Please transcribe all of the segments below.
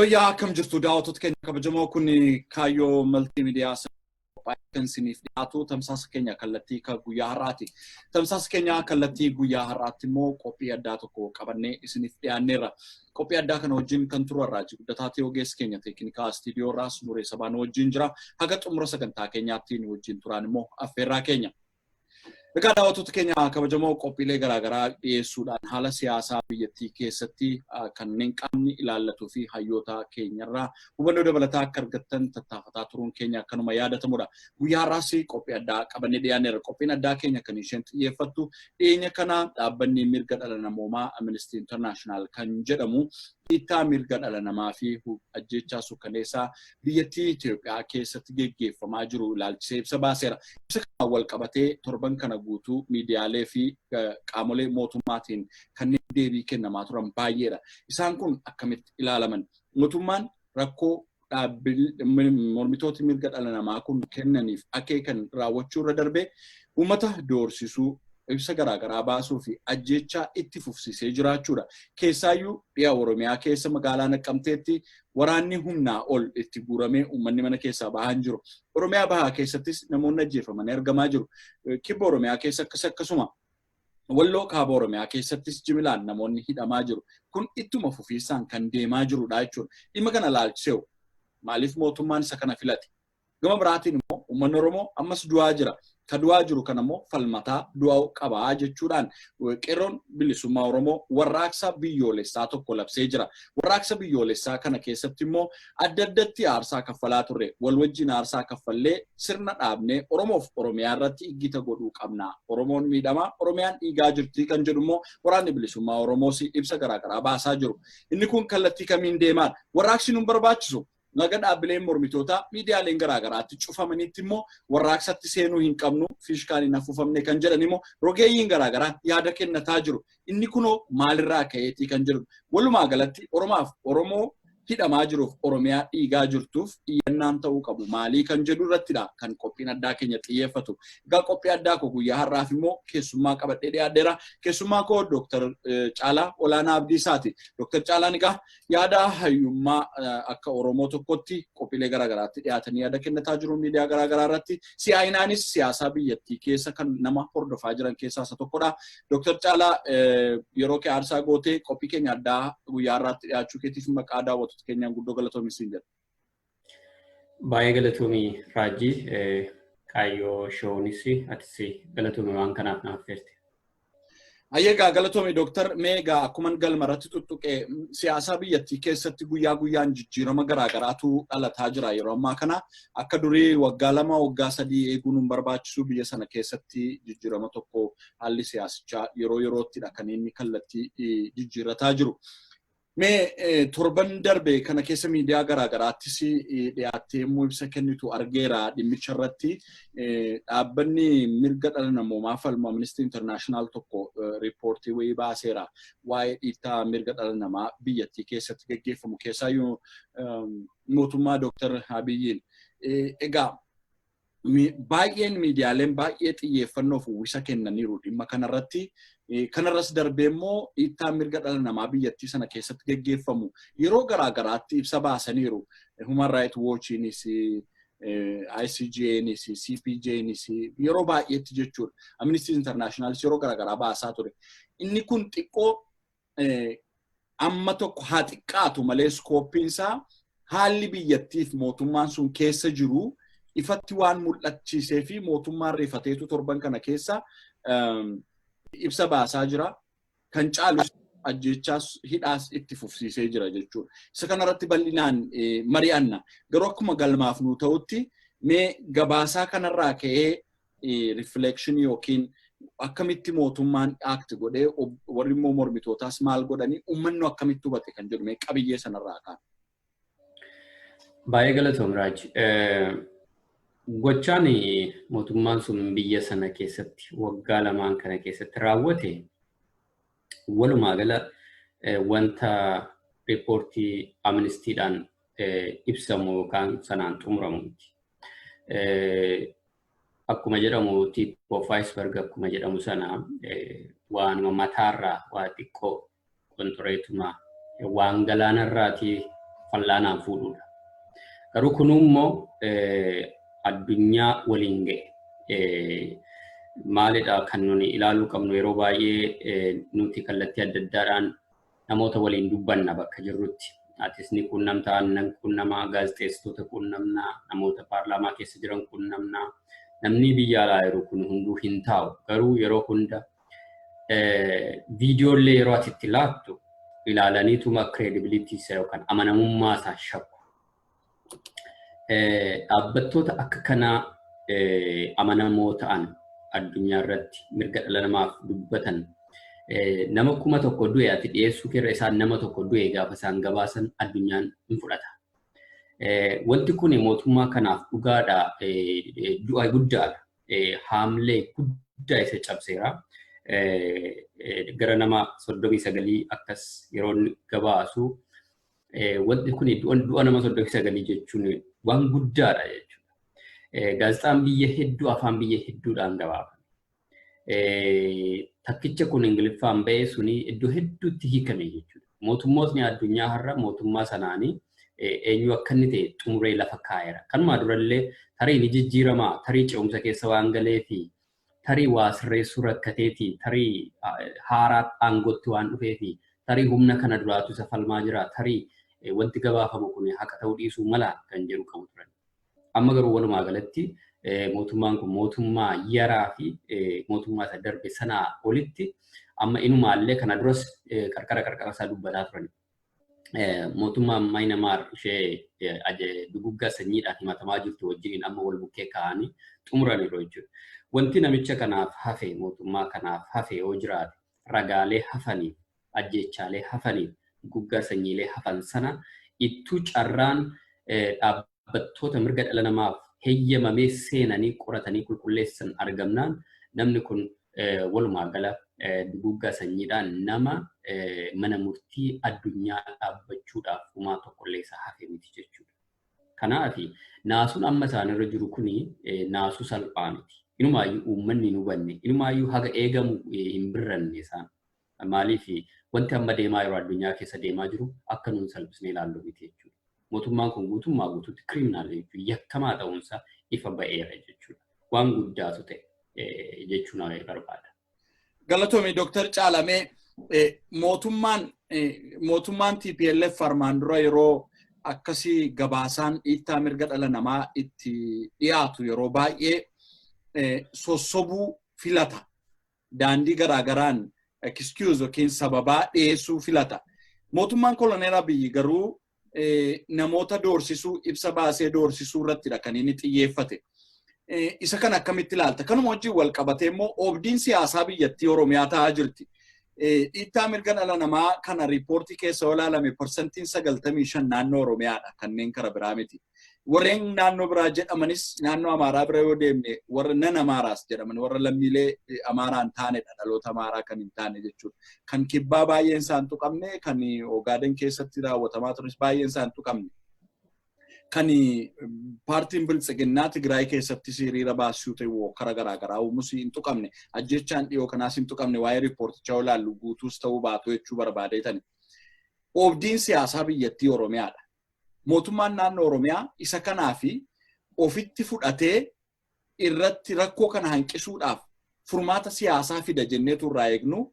Ayyoya kam jirtu daawwattoota keenya kabajamoo kun kaayyoo multiimiidiyaa kan isiniif dhiyaatu tamsaasa keenya kallattii guyyaa har'aati. Tamsaasa keenya kallattii guyyaa har'aatti immoo qophii addaa tokko qabannee isiniif dhiyaanneerra. Qophii addaa kana wajjin kan turarraa guddataa ta'e ogeessi keenya teeknikaa istiidiyoo irraa Nuree Sabaan wajjin jira. Haga xumura sagantaa keenyaatti wajjin turaan immoo affeerraa keenya. Egaa daawwattoota keenya kabajamoo qophiilee garaagaraa dhiyeessuudhaan haala siyaasaa biyyattii keessatti kanneen qaamni ilaallatu fi hayyoota keenyarraa hubannoo dabalataa akka argattan tattaafataa turuun keenya akkanuma yaadatamudha. Guyyaa har'aas qophii addaa qabannee dhiyaanneerra. Qophiin addaa keenya kan isheen xiyyeeffattu dhiyeenya kana dhaabbanni mirga dhala namoomaa Amnesty International kan jedhamu dhiittaa mirga dhala namaa fi ajjechaa suukkaneessaa biyyattii Itoophiyaa keessatti geggeeffamaa jiru ilaalchisee ibsa baaseera. Ibsa kana wal qabatee torban kana guutuu miidiyaalee fi qaamolee mootummaatiin kanneen deebii kennamaa turan baay'eedha. Isaan kun akkamitti ilaalaman? Mootummaan rakkoo mormitoota mirga dhala namaa kun kennaniif akeekan raawwachuu irra darbee uummata doorsisuu ibsa garaagaraa baasuu fi ajjechaa itti fufsiisee jiraachuudha. Keessaayyuu dhiyaa Oromiyaa keessa magaalaa Naqqamteetti waraanni humnaa ol itti guuramee uummanni mana keessaa bahan jiru. Oromiyaa bahaa keessattis namoonni ajjeefamanii argamaa jiru. Kibba Oromiyaa keessa akkasuma Walloo Kaaba Oromiyaa keessattis jimilaan namoonni hidhamaa jiru. Kun ittuma fufiisaan kan deemaa jirudha jechuudha. Dhimma kana ilaalchisee maaliif mootummaan isa kana filate? Gama biraatiin immoo uummanni Oromoo ammas du'aa jira. Ka du'aa jiru kana immoo falmataa du'aa qabaa jechuudhaan qeerroon bilisummaa Oromoo warraaqsa biyyoolessaa tokko labsee jira. Warraaqsa biyyoolessaa kana keessatti immoo adda addatti aarsaa kaffalaa turre. Wal wajjin aarsaa kaffallee sirna dhaabnee Oromoof Oromiyaa irratti iggita godhuu qabna. Oromoon miidhamaa, Oromiyaan dhiigaa jirti kan jedhu immoo waraanni bilisummaa Oromoos ibsa garaagaraa baasaa jiru. Inni kun kallattii kamiin deemaa? Warraaqsi nun barbaachisu. Naga dhaabbileen mormitootaa miidiyaaleen garaagaraatti cufamanitti immoo warraaqsatti seenuu hin qabnu fiishkaan hin afuufamne kan jedhan immoo rogeeyyiin garaagaraa yaada kennataa jiru. Inni kunoo maalirraa ka'eetii kan jedhu. Walumaa galatti Oromoo hidhamaa jiruuf Oromiyaa dhiigaa jirtuuf iyyannaan ta'uu qabu. Maalii kan jedhu irrattidha kan qophiin addaa keenya xiyyeeffatu. Egaa qophii addaa koo guyyaa har'aaf immoo keessummaa qabadhee dhiyaadheera. Keessummaa koo Dr. Caalaa Olaanaa Abdiisaati. Dr. Caalaan egaa yaada hayyummaa akka Oromoo tokkotti qophiilee garaagaraatti dhiyaatanii yaada kennataa jiru miidiyaa garaagaraa irratti. Siyaayinaanis siyaasaa biyyattii keessa kan nama hordofaa jiran keessaa isa tokkodha. Dr. Caalaa yeroo kee aarsaa gootee qophii keenya addaa guyyaa har'aatti dhiyaachuu keetiif maqaa daawwatu keenyaan guddoo galatoomii siin jedha. Baay'ee galatoomii Raajii kaayyoo shoonis atis galatoomii waan kanaaf naaf feerte. Ayyagaa galatoomii Dooktar Meegaa akkuma galma irratti tuttuqee siyaasaa biyyattii keessatti guyyaa guyyaan jijjiirama garaagaraatu dhalataa jira yeroo ammaa kana akka durii waggaa 2 waggaa 3 eeguun hin barbaachisu biyya sana keessatti jijjiirama tokko haalli siyaasichaa yeroo yeroottidha kan inni kallattii jijjiirataa jiru. Mee torban darbe kana keessa miidiyaa garaagaraattis dhiyaattee immoo ibsa kennitu argeera dhimmicha irratti dhaabbanni mirga dhala namoomaa falmu Amnesty International tokko riippoortii wayii baaseera waa'ee dhiittaa mirga dhala namaa biyyattii keessatti gaggeeffamu keessaayyuu mootummaa Dr. Abiyyiin. Egaa baay'een miidiyaaleen baay'ee xiyyeeffannoof uwwisa kennaniiru dhimma kanarratti. Kanarras darbee immoo dhiittaa mirga dhala namaa biyyattii sana keessatti gaggeeffamu yeroo garaagaraatti ibsa baasaniiru. Human Rights Watch'nis, ICJ'nis, CPJ'nis yeroo baay'eetti jechuudha. Amnesty Internationalis yeroo garaagaraa baasaa ture. Inni kun xiqqoo amma tokko haa xiqqaatu malee skooppiinsaa haalli biyyattiif mootummaan sun keessa jiru ifatti waan mul'achiisee fi mootummaan rifateetu torban kana keessa ibsa baasaa jira. Kan caalu ajjechaas hidhaas itti fufsiisee jira jechuudha. Isa kanarratti bal'inaan mari'anna. Garuu akkuma galmaaf nu ta'utti mee gabaasaa kanarraa ka'ee reflection yookiin akkamitti mootummaan act godhee warri immoo mormitootaas maal godhanii uummanni akkamitti hubate kan jedhu mee qabiyyee sanarraa kaan. Baay'ee galatoom Raaj. Gochaan mootummaan sun biyya sana keessatti waggaa 2 kana keessatti raawwate walumaa gala wanta riippoortii Amnestyidhaan ibsamu yookaan sanaan xumuramu. Akkuma jedhamu tip of iceberg akkuma jedhamu sana waan mataarraa waa xiqqoo qonxoreetuma waan galaanarraati fallaanaan fuudhuudha. Garuu kun immoo addunyaa waliin ga'e. Maalidha kan nuni ilaaluu qabnu yeroo baay'ee nuti kallattii adda addaadhaan namoota waliin dubbanna bakka jirrutti. Atis ni quunnamtaa, nan quunnamaa, gaazexeessitoota quunnamnaa, namoota paarlaamaa keessa jiran quunnamnaa. Namni biyya alaa jiru kun hunduu hin taa'u. Garuu yeroo hunda viidiyoolee yeroo ati itti laattu ilaalaniituma credibility isaa yookaan amanamummaa isaa shakku. Dhaabbattoota akka kanaa amanamoo ta'an addunyaa irratti mirga dhala namaaf dubbatan nama 1,000 du'e ati dhiyeessuu keerra isaan nama 1 du'e gaafa isaan gabaasan addunyaan hin fudhata. Wanti kun mootummaa kanaaf dhugaadha, du'a guddaadha, haamlee guddaa isa cabseera. Gara nama 39 akkas yeroo gabaasu wanti kun du'a nama 39 jechuun waan guddaadha jechuudha. Gaazexaan biyya hedduu afaan biyya hedduudhaan gabaafame. Takkicha kun Ingiliffaan ba'e suni iddoo hedduutti hiikame jechuudha. Mootummootni addunyaa har'a mootummaa sanaanii eenyu akka inni ta'e xumuree lafa kaa'eera. Kanumaa durallee tarii ni jijjiiramaa, tarii ce'umsa keessa waan galee fi tarii waa sirreessuu rakkateeti, tarii haaraa aangootti waan dhufee fi tarii humna kana duraatu isa falmaa jira, tarii wanti gabaafamu kun haqa ta'uu dhiisuu mala kan jedhu qabu turan. Amma garuu walumaa galatti mootummaan kun mootummaa yaraa fi mootummaa isa darbe sanaa olitti amma inumaallee kana duras qarqara isaa dubbataa turan. Mootummaan Maayinamaar ishee duguggaa sanyiidhaan himatamaa jirtu wajjin amma wal bukkee kaa'anii xumuraniiru jechuudha. Wanti namicha kanaaf hafe mootummaa kanaaf hafe yoo jiraate ragaalee hafaniif ajjeechaalee hafaniif duguggaa sanyiilee hafan sana ittuu carraan dhaabbattoota mirga dhala namaaf heeyyamamee seenanii qoratanii qulqulleessan argamnaan namni kun walumaa gala duguggaa sanyiidhaan nama mana murtii addunyaa dhaabbachuudhaaf uumaa tokkollee isa hafe miti jechuudha. Kanaaf naasuun amma isaanirra jiru kuni naasuu salphaa miti. Inumaayyuu uummanni hin hubanne, inumaayyuu haga eegamu hin birranne isaan. Maaliif wanti amma deemaa yeroo addunyaa keessa deemaa jiru akka nuun salphisnee ilaallu miti jechuudha. Mootummaan kun guutummaa guutuutti kiriminaal jechuudha. Yakkamaa ta'uunsa ifa ba'eera jechuudha. Waan guddaatu ta'e jechuun barbaada. Galatoomii Dr. Caalamee mootummaan TPLF armaan dura yeroo akkasii gabaasaan dhiittaa mirga dhala namaa itti dhiyaatu yeroo baay'ee sossobuu filata. Daandii garaagaraan excuse yookiin sababaa dhiyeessuu filata. Mootummaan Koloneel Abiyyi garuu namoota doorsisuu, ibsa baasee doorsisuu irrattidha kan inni xiyyeeffate. Isa kan akkamitti ilaalta? Kanuma wajjin wal qabatee immoo oobdiin siyaasaa biyyattii Oromiyaa ta'aa jirti. Dhiittaa mirga dhala namaa kana riipoortii keessa yoo ilaalame parsantiin 95 naannoo Oromiyaadha, kanneen kara biraa miti. Warreen naannoo biraa jedhamanis naannoo Amaaraa bira yoo deemne warra nan Amaaraas jedhaman warra lammiilee Amaaraa hin taanedha, dhaloota Amaaraa kan hin taane jechuudha. Kan kibbaa baay'een isaan tuqamne, kan Ogaaden keessatti raawwatamaa turis baay'een isaan tuqamne. Kan paartiin Biltsiginnaa Tigraay keessatti hiriira baasuu ta'uu karaa garaagaraa uumuus hin tuqamne, ajjechaan dhiyoo kanaas hin tuqamne, waa'ee riipoortichaa yoo ilaallu guutuus ta'uu baatu jechuu barbaadeetani. Oobdiin siyaasaa biyyattii Oromiyaadha. Mootummaan naannoo Oromiyaa isa kanaafi ofitti fudhatee irratti rakkoo kana hanqisuudhaaf furmaata siyaasaa fida jenneetu irraa eegnu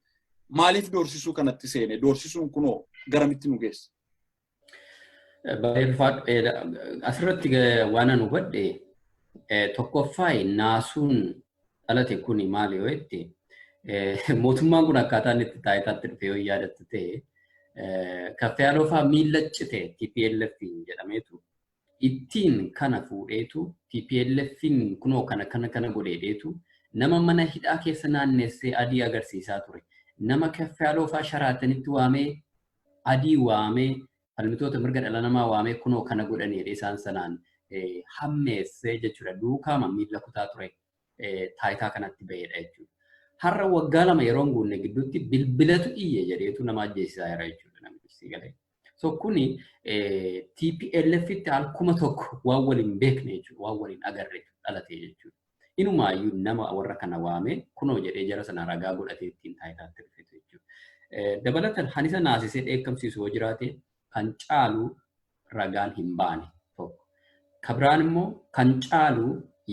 maaliif doorsisuu kanatti seene? Doorsisuun kunoo garamitti nu geessa? Asirratti waan anu hubadhe tokkoffaa naasuun dhalate kun maali yoo jette mootummaan kun akkaataa inni itti taayitaatti dhufe yoo yaadattu ta'e Kaffayaalofaa miila cite TPLF jedhameetu ittiin kana fuudheetu TPLF kunoo kana godheetu nama mana hidhaa keessa naannessee adii agarsiisaa ture. Nama Kaffayaalofaa sharaatanitti waamee adii waamee falmitoota mirga dhala namaa waamee kunoo kana godhaniidha isaan sanaan hammeessee jechuudha. Duukaama miila kutaa ture taayitaa kanatti ba'eedha jechuudha. Har'a waggaa 2 yeroo guunne gidduutti bilbilatu iyye jedheetu nama ajjeesisaa jira jechuudha namichi galee. So kuni TPLFitti alkuma tokko waan waliin beekne jechuudha, waan waliin agarre dhalate jechuudha. Inumaayyuu nama warra kana waame kunoo jedhee jara sana ragaa godhatee ittiin taayitaatti dhufetu jechuudha. Dabalataan hanisa naasisee dheekkamsiisu yoo jiraate kan caalu ragaan hin baane tokko. Kabiraan immoo kan caalu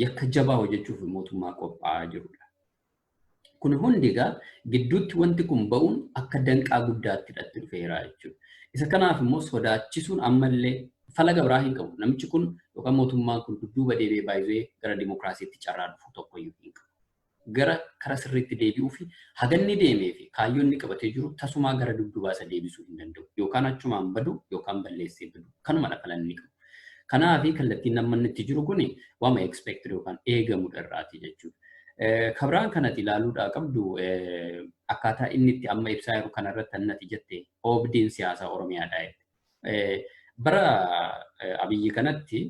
yakka jabaa hojjechuuf mootummaa qophaa'aa jirudha. Kun hundi egaa gidduutti wanti kun ba'uun akka danqaa guddaatti hidhatti dhufeera jechuudha. Isa kanaaf immoo sodaachisuun ammallee falaga biraa hin qabu. Namichi kun yookaan mootummaan kun dudduuba deebi'ee baay'ee gara dimokiraasiitti carraa dhufu tokkoyyuu hin qabu. Gara karaa sirriitti deebi'uu fi haganni deemee fi kaayyoon inni qabatee jiru tasumaa gara dudduubaa isa deebisuu hin danda'u. Yookaan achumaan badu yookaan balleessee badu. Kanuma falanni qabu. Kanaafi kallattiin namni itti jiru kun waama expected yookaan eegamudha irraati jechuudha. Kabiraan kanatti ilaaluudhaa qabdu akkaataa inni itti amma ibsaa jiru kanarratti annati jette oobdiin siyaasaa Oromiyaadha. Bara Abiyyi kanatti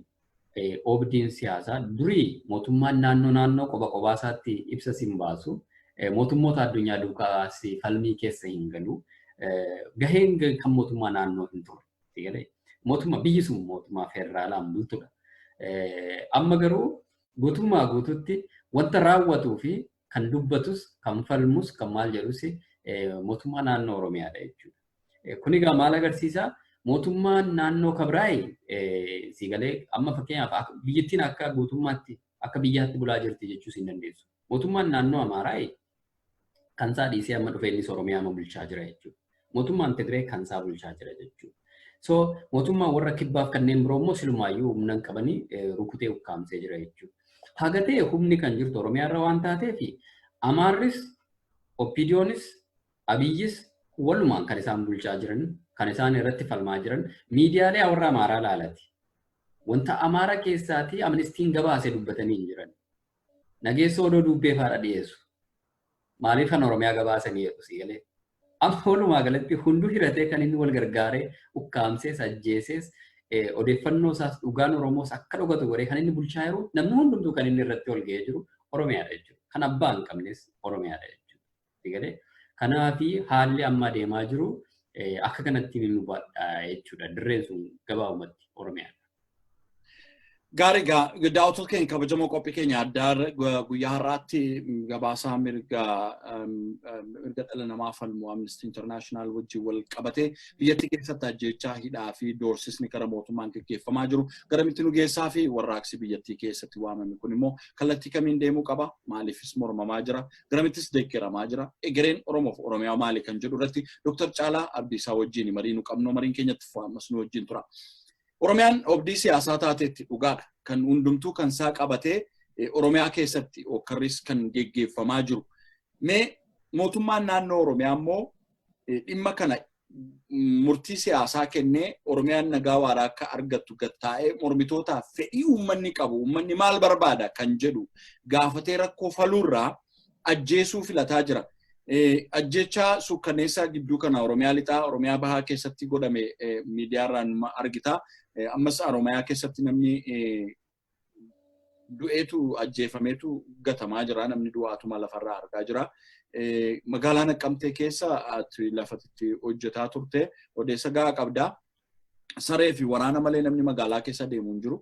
oobdiin siyaasaa durii mootummaan naannoo qoba qobaasaatti ibsa sin baasu mootummoota addunyaa duukaas falmii keessa hin galu gaheen kan mootummaa naannoo hin turre. Mootummaa biyyi sun mootummaa federaalaan bultudha. Amma garuu guutummaa guututti wanta raawwatuu fi kan dubbatus kan falmus kan maal jedhus mootummaa naannoo Oromiyaadha jechuudha. Kun egaa maal agarsiisa? Mootummaan naannoo Kabiraay siigalee amma fakkeenyaaf biyyattiin akka guutummaatti akka biyyaatti bulaa jirti jechuus hin dandeessu. Mootummaan naannoo Amaaraay kan isaa dhiisee amma dhufee innis Oromiyaa bulchaa jira jechuudha. Mootummaan Tigree kan isaa bulchaa jira jechuudha. So mootummaan warra kibbaaf kanneen biroo immoo silumaayyuu humna qabanii rukutee ukkaamsee jira jechuudha. Haga ta'e humni kan jirtu Oromiyaarra waan taateef Amaarris, Oppidiyoonis, Abiyyis walumaan kan isaan bulchaa jiran, kan isaan irratti falmaa jiran miidiyaalee warra Amaaraa laalati. Wanta Amaara keessaati amnistiin gabaasee dubbatanii hin jiran. Nageessoo odoo dubbee faadha dhiyeessu. Maaliif kan Oromiyaa gabaasanii jedhu siigalee? Amma walumaa galatti hunduu hiratee kan inni wal gargaaree ukkaamsees ajjeesees odeeffannoo isaas dhugaan Oromoos akka dhugatu godhee kan inni bulchaa jiru namni hundumtuu kan inni irratti wal ga'ee jiru Oromiyaadha jechuudha. Kan abbaa hin qabnes Oromiyaadha jechuudha. Kanaafi haalli amma deemaa jiru akka kanatti ni hubadha jechuudha. Dirreen sun gabaabumatti Oromiyaadha. Gaarii daawwattoota keenya kabajamoo qophii keenya addaa guyyaa har'aatti gabaasaa mirga dhala namaa falmu Amnesty International wajjin wal qabatee biyyattii keessatti ajjeechaa hidhaa fi doorsisni karaa mootummaan gaggeeffamaa jiru garamitti nu geessaa fi warraaqsi biyyattii keessatti waamame kun immoo kallattii kamiin deemuu qaba maaliifis mormamaa jira garamittis deeggaramaa jira egereen Oromoof Oromiyaa maali kan jedhu irratti Dr. Caalaa Abdiisaa wajjin marii nu qabnu mariin keenyatti fu'ammas nu wajjin tura. Oromiyaan obdii siyaasaa taateetti dhugaadha. Kan hundumtuu kan isaa qabatee Oromiyaa keessatti okkarris kan geggeeffamaa jiru. Mee mootummaan naannoo Oromiyaa immoo dhimma kana murtii siyaasaa kennee Oromiyaan nagaa waaraa akka argattu gattaa'ee mormitootaaf fedhii uummanni qabu uummanni maal barbaada kan jedhu gaafatee rakkoo faluurraa ajjeesuu filataa jira. Ajjechaa sukkaneessaa gidduu kana Oromiyaa lixaa Oromiyaa bahaa keessatti godhame miidiyaarraan argita. Ammas Oromiyaa keessatti namni du'eetu ajjeefameetu gatamaa jira namni du'aatuma lafarraa argaa jira. Magaalaa Naqqamtee keessa lafatti hojjetaa turte odeessa gahaa qabdaa. Saree fi waraana malee namni magaalaa keessa deemu hin jiru.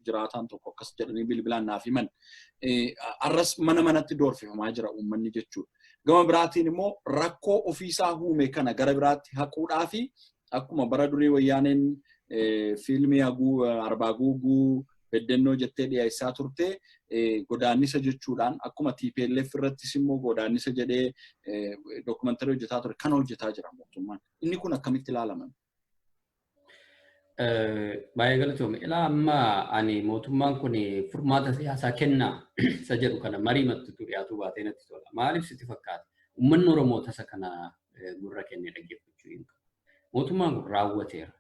Jiraataan tokko akkas jedhanii bilbilaan naaf himan. Arras manatti doorsifamaa jira uummanni jechuudha. Gama biraatiin immoo rakkoo ofiisaa uume kana gara biraatti haquudhaa fi akkuma bara durii wayyaaneen fiilmii arbaa guuguu beddennoo jettee dhiyeessaa turte godaannisa jechuudhaan akkuma TPLF irrattis immoo godaannisa jedhee dookumentaarii hojjetaa ture kan hojjetaa jira mootummaan. Inni kun akkamitti ilaalaman? Baay'ee galatoome. Ilaa amma ani mootummaan kun furmaata siyaasaa kennaa isa jedhu kana marii mattutu dhiyaatu baatee natti tola. Maaliif sitti fakkaata? Uummanni Oromoo tasa kana gurra kennee dhaggeeffachuu hin qabu. Mootummaan kun raawwateera.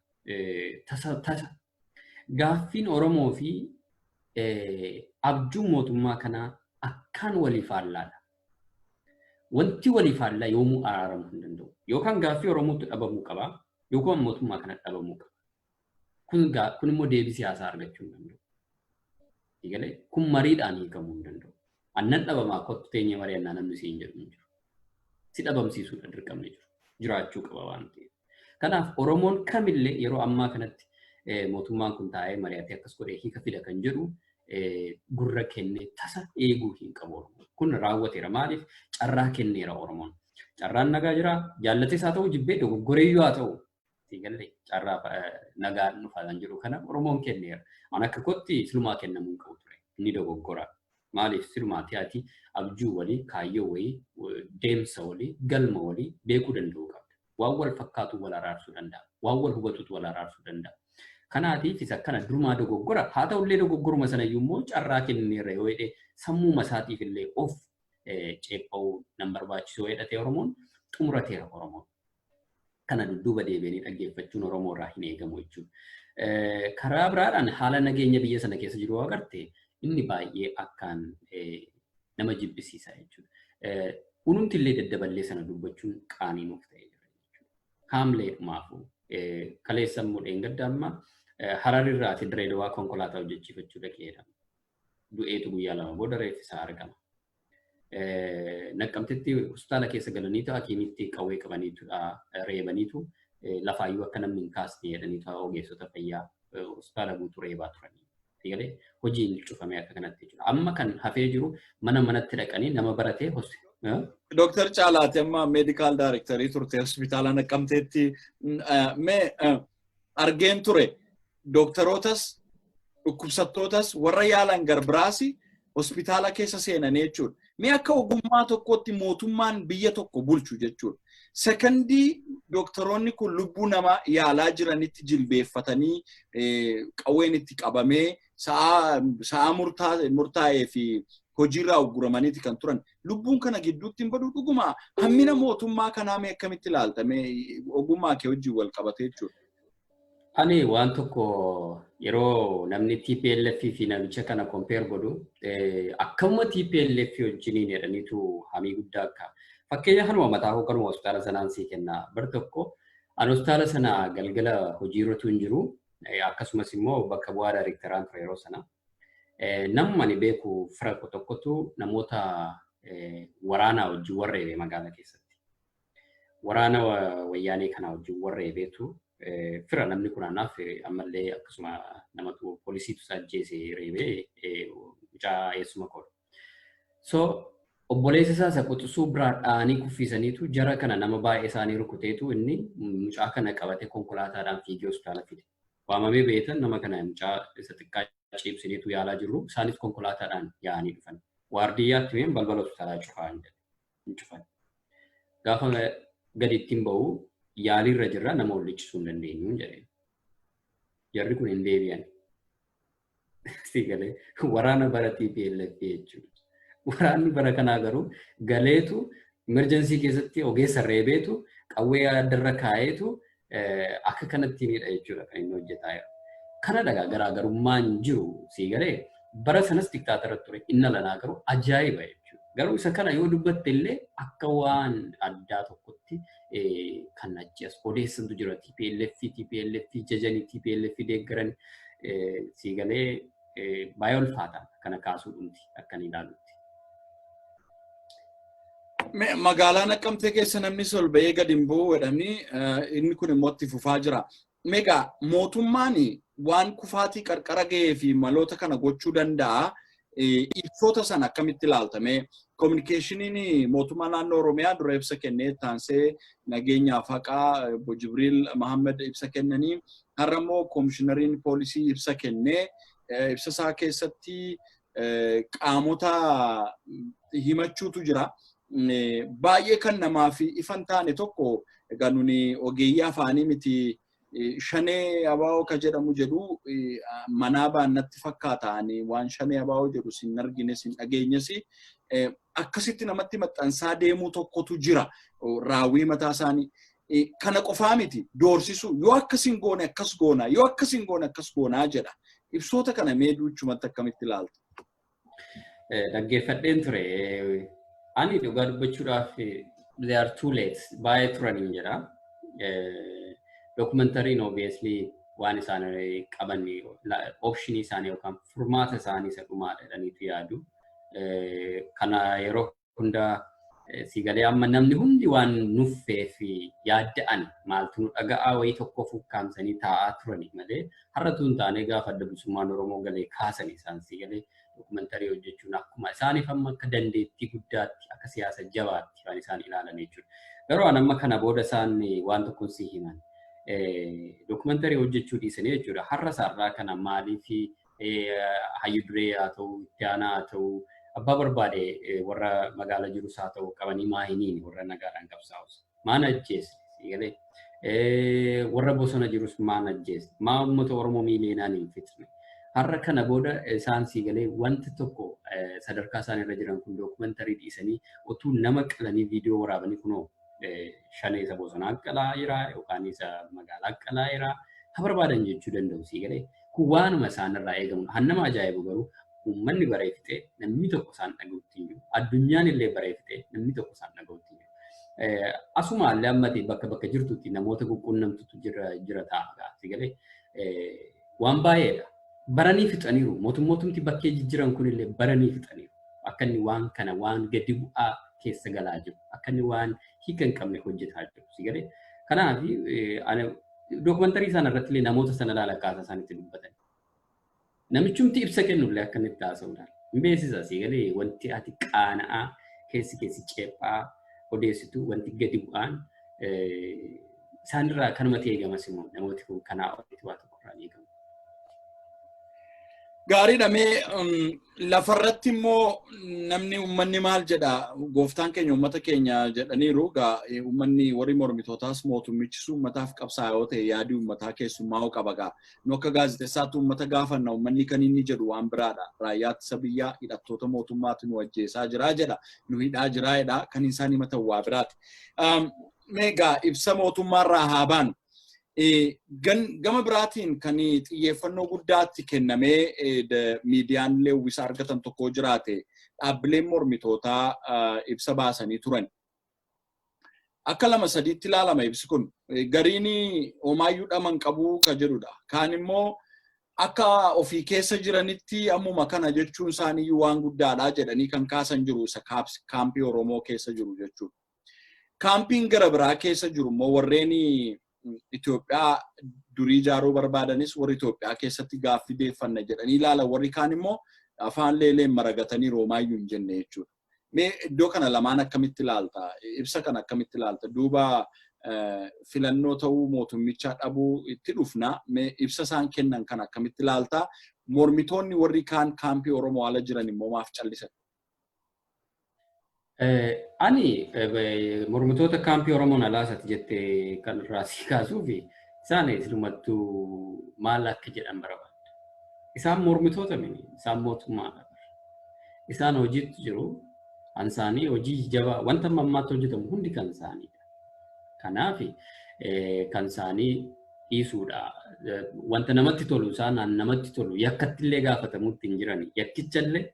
Tasa gaaffiin Oromoo fi abjuun mootummaa kanaa akkaan walii faallaadha. Wanti walii faallaa yoomuu araaramuu hin danda'u. Yookaan gaaffii Oromootti dhabamuu qaba yookaan mootummaa kanatti dhabamuu qaba. Kun immoo deebii siyaasaa argachuu hin danda'u. Egalee kun mariidhaan hiikamuu hin danda'u. Annan dhabamaa kottu teenyee mari'annaa namni siin jedhu hin jiru. Si dhabamsiisuudha dirqamni jiru. Jiraachuu qaba waan ta'eef. Kanaaf Oromoon kamillee yeroo ammaa kanatti mootummaan kun taa'ee mari'atee akkas godhee hiika fida kan jedhu gurra kennee tasa eeguu hin qabu. Kun raawwateera maaliif carraa kenneera Oromoon. Carraan nagaa jira jaallates haa ta'u jibbee dogoggoreeyyuu haa ta'u Tigalee carraa nagaan dhufaan jiru kana Oromoon kenneera. An akka kootti silumaa kennamuu qabu ture. Inni dogoggora. Maaliif silumaati ati abjuu walii, kaayyoo walii, deemsa walii, galma walii beekuu danda'uu qabda. Waan wal fakkaatu wal araarsuu danda'a. Waan wal hubatutu wal araarsuu danda'a. Kanaatiif isa kana durumaa dogoggora. Haa ta'ullee dogoggoruma sana immoo carraa kenneera yoo jedhee sammuu masaatiif illee of ceepha'uu nan barbaachisu yoo jedhate Oromoon xumurateera Oromoon. Kana dudduuba deebi'anii dhaggeeffachuun Oromoo irraa hin eegamu jechuudha. Karaa biraadhaan haala nageenya biyya sana keessa jiru agarte inni baay'ee akkaan nama jibbisiisa jechuudha. Unumti illee daddaballee sana dubbachuun qaanii nuuf ta'ee jira jechuudha. Haamlee dhumaafuu kaleessa immoo dheengadda amma Hararirraati Direedawaa konkolaataa hojjechiifachuu dhaqeedha. Du'eetu guyyaa lama booda reeffisaa argama. Naqqamtetti hospitaala keessa galaniitu hakiimitti qawwee qabaniitudha reebaniitu lafaayyuu akka namni hin kaasne jedhaniitu ogeessota fayyaa hospitaala guutuu reebaa turanii. Tigalee hojiin cufamee akka kanatti jechuudha. Amma kan hafee jiru manatti dhaqanii nama baratee Dr. Caalaati amma meedikaal daayirektarii turte hospitaala Naqqamteetti mee argeen ture dooktarootas dhukkubsattootas warra yaalan garbiraasi hospitaala keessa seenanii jechuudha. Mee akka ogummaa tokkotti mootummaan biyya tokko bulchu jechuudha. Sekondii doktoroonni kun lubbuu namaa yaalaa jiranitti jilbeeffatanii qawween itti qabamee sa'a murtaa'ee fi hojiirraa uguramaniiti kan turan. Lubbuun kana gidduutti hin badu dhuguma hammina mootummaa kanaa mee akkamitti ilaaltame ogummaa kee wajjin wal qabate jechuudha. Ani waan tokko yeroo namni TPLF fi namicha kana compare godhu akkuma TPLF wajjiniin jedhaniitu hamii guddaa akka fakkeenya kanuma mataa koo kanuma hospitaala sanaan sii kenna bar tokko an hospitaala sana galgala hojiirratu hin jiru akkasumas immoo bakka bu'aa daayirektaraan ture yeroo sana namni ani beeku fira tokkotu namoota waraanaa wajjin warreebe magaalaa keessatti waraana wayyaanee kana wajjin warreebeetu fira namni kun anaaf ammallee akkasuma namatu poolisiitu sajjeese reebee mucaa eessuma koodha. So obboleessa isaa isa quxisuu biraa dhaanii kuffisaniitu jara kana nama baay'ee isaanii rukuteetu inni mucaa kana qabate konkolaataadhaan fiigee hospitaala fide. Waamamee beetan nama kana mucaa isa xiqqaa ciibsiniitu yaalaa jirru isaanis konkolaataadhaan yaa'anii dhufan. Waardiyyaatti meen balbala hospitaalaa cufan. Gaafa gadi ittiin ba'u yaaliirra jirra nama ollichisuu hin dandeenyu jedheen. Jarri kun hin deebi'an. Sigalee waraana bara TPLF jechuudha. Waraanni bara kanaa garuu galeetu emerjensii keessatti ogeessa reebeetu qawwee addarra kaa'eetu akka kanatti miidha jechuudha kan inni hojjetaa jiru. Kana dhagaa garaagarummaan jiru sigalee bara sanas diktaatara ture inni lanaa garuu ajaa'iba jechuudha. Garuu isa kana yoo dubbatte illee akka waan addaa tokkotti kan achi odeessantu jira TPLF jajanii TPLF deeggaran sigalee baay'ee ulfaata kana kaasuu dhumti akka ni ilaalutti. Magaalaa Naqqamtee keessa namni sol ba'ee gadi hin bu'u jedhamni inni kun immoo itti fufaa jira. Meegaa mootummaan waan kufaatii qarqara ga'ee fi maloota kana gochuu danda'a. Ibsoota sana akkamitti ilaaltame kominikeeshiniin mootummaa naannoo Oromiyaa dura ibsa kennee taansee nageenyaaf haqaa Obbo Jibriil Mahammad ibsa kennanii har'a immoo koomishinariin poolisii ibsa kennee ibsa isaa keessatti qaamota himachuutu jira. Baay'ee kan namaaf ifan taane tokko egaa nuni ogeeyyii afaanii miti shanee abaa'oo ka jedhamu jedhu manaa baannatti fakkaataani waan shanee abaa'oo jedhu sin argine sin dhageenyes akkasitti namatti maxxansaa deemuu tokkotu jira raawwii mataa isaanii kana qofaa miti doorsisu yoo akkasin goone akkas goona yoo akkasin goone akkas goonaa jedha ibsoota kana mee duuchumatti akkamitti ilaalta. Dhaggeeffadheen ture ani dhugaa dubbachuudhaaf they are too late baay'ee turaniin jedha. Documentariin obviously waan isaan qaban optionii isaanii yookaan furmaata isaanii isa dhumaadha jedhaniitu yaadu. Kana yeroo hunda sigalee amma namni hundi waan nuffee fi yaadda'an maaltu nu dhaga'aa wayii tokko fukkaamsanii taa'aa turani malee har'atu hin taane gaafa adda bilisummaan Oromoo galee kaasan isaan sigalee dokumentarii hojjechuun akkuma isaaniif amma akka dandeettii guddaatti akka siyaasa jabaatti waan isaan ilaalan jechuudha. Garuu amma kana booda isaan waan tokko si himan. Dokumentari hojjechuu dhiisanii jechuudha. Har'a sarara kana maaliif hayyu duree haa ta'u, itti aanaa haa ta'u, abbaa barbaade warra magaalaa jirus haa ta'u qabanii maahiniin warra nagaadhaan qabsaa'us. Maan ajjeese galee warra bosona jirus maan ajjeese. Maa uummata Oromoo miiliyoonaan hin fixne. Har'a kana booda isaan galee wanti tokko sadarkaa isaan irra jiran kun dokumentari dhiisanii utuu nama qalanii viidiyoo waraabanii kunoo shanee isa bosonaa qalaa jira yookaan isa magaalaa qalaa jira ha barbaadan jechuu danda'u galee kun waanuma isaanirraa eegamu. Hannama ajaa'ibu garuu uummanni bareeffite namni tokko isaan dhaga'utti hin jiru. Addunyaan illee bareeffite namni tokko isaan dhaga'utti hin jiru. Asuma illee ammati bakka jirtutti namoota quunnamtutu jira ta'a galee waan baay'eedha. Baranii fixaniiru. Mootummootni bakkee jijjiiran kunillee baranii fixaniiru. Akka inni waan kana waan gadi bu'aa keessa galaa jiru. Akka inni waan hiika hin qabne hojjetaa jiru. Galee kanaaf dokumantarii isaan irratti illee namoota sana ilaala akkaataa isaan itti dubbatan. Namichumti ibsa kennullee akka inni itti haasa'uudhaan. Hin beeksisa galee wanti ati qaana'aa keessi ceephaa odeessitu wanti gadi bu'aan isaanirraa kanumatti eegamas immoo namooti kun kanaa olitti waa tokkorraa eegamu. Gaariidha mee lafarratti immoo namni uummanni maal jedha gooftaan keenya uummata keenya jedhaniiru gaa uummanni warri mormitootaas mootummichi uummataaf qabsaa yoo ta'e yaadii uummataa keessummaa qaba gaa nu akka gaazexeessaatti uummata gaafanna uummanni kan inni jedhu waan biraadha raayyaa ittisa biyyaa hidhattoota mootummaatti nu ajjeesaa jira jedha nu hidhaa jira jedha kan isaan himatan waa biraati. Mee gaa ibsa mootummaarraa haa baanu. Gama biraatiin kan xiyyeeffannoo guddaatti kennamee miidiyaan illee uwwisa argatan tokko jiraate dhaabbileen mormitootaa ibsa baasanii turan. Akka lama sadiitti ilaalama ibsi kun gariin homaayyuu dhaman qabuu ka jedhudha. Kaan immoo akka ofii keessa jiranitti ammuma kana jechuun isaaniiyyuu waan guddaadha jedhanii kan kaasan jiru isa kaampii Oromoo keessa jiru jechuudha. Kaampiin gara biraa keessa jiru immoo warreen Itoophiyaa durii ijaaruu barbaadanis warri Itoophiyaa keessatti gaaffii deeffanna jedhanii ilaala warri kaan immoo afaan leeleen maragatanii Romaayyuu hin jenne jechuudha. Mee iddoo kana lamaan akkamitti ilaalta? Ibsa kana akkamitti ilaalta? Duuba filannoo ta'uu mootummichaa dhabuu itti dhufna. Mee ibsa isaan kennan kana akkamitti ilaalta? Mormitoonni warri kaan kaampii Oromoo ala jiran immoo maaf callisan? Ani mormitoota kaampii Oromoon alaasatti jettee kan irraa si kaasuu fi isaan silumattuu maal akka jedhan barbaada. Isaan mormitoota miti, isaan mootummaadha. Isaan hojiitti jiru, kan isaanii hojii jabaa wanta ammaatti hojjetamu hundi kan isaaniidha. Kanaaf kan isaanii dhiisuudha. Wanta namatti tolu isaan namatti tolu yakkatti illee gaafatamutti hin jiran yakkichallee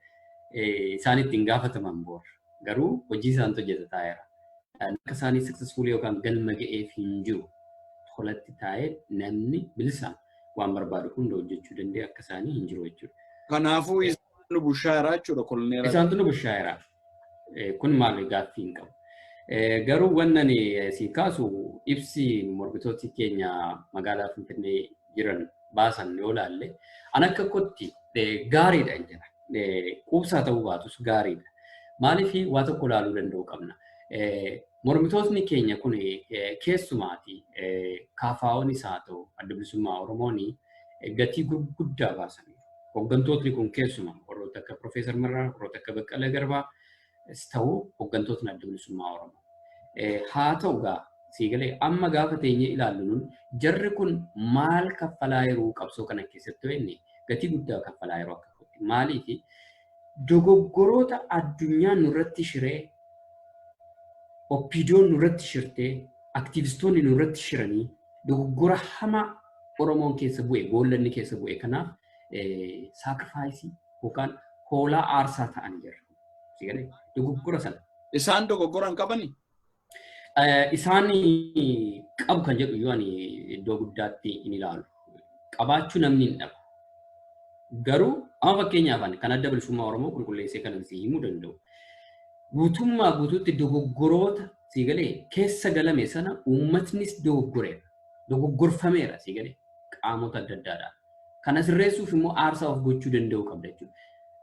isaan ittiin gaafataman boora. Garuu hojii isaantu hojjetataa jira. Akka isaanii successful yookaan galma ga'eef hin jiru. Tolatti taa'ee namni bilisaan waan barbaadu hunda hojjechuu danda'e akka isaanii hin jiru jechuudha. Kanaafuu isaan nu bushaayiraa jechuudha kolonneera. Isaantu nu bushaayiraa. Kun maal gaaffii hin qabu. Garuu wannan si kaasu ibsi mormitooti keenya magaalaa Finfinnee jiran baasan yoo laalle an akka kotti gaariidha hin jira. Quubsaa ta'uu baatus gaariidha. Maaliif waa tokko ilaaluu danda'u qabna. Mormitootni keenya kun keessumaati KFO'n isaa ta'u adda bilisummaa Oromoon gatii gurguddaa baasanii. Hooggantootni kun keessumaa warroota akka Profeesar Marraa, warroota akka Baqqalee Garbaa ta'u hooggantootni adda bilisummaa Oromoo. Haa ta'u gaa siigalee amma gaafa teenyee ilaallu jarri kun maal kaffalaa yeroo qabsoo kana keessatti inni gatii guddaa kaffalaa yeroo akka kooti. Maaliif dogoggoroota addunyaan nurratti shiree oppiidiyoon nurratti shirtee aktiivistoonni nurratti shiranii dogoggora hamaa Oromoon keessa bu'e boollanni keessa bu'e kanaaf saakrifaayisii yookaan hoolaa aarsaa ta'an jirra. Siigalee dogoggora sana. Isaan dogoggora hin qabanii? Isaan qabu kan jedhu yoo ani iddoo guddaatti hin ilaalu. Qabaachuu namni hin dhabu. Garuu amma fakkeenyaaf kan adda bilisummaa Oromoo qulqulleessee kanan si himuu danda'u. Guutummaa guutuutti dogoggoroota siigalee keessa galame sana uummatnis dogoggoreera. Dogoggorfameera siigalee qaamota adda addaadhaan. Kana sirreessuuf immoo aarsaa of gochuu danda'u qabda jechuudha.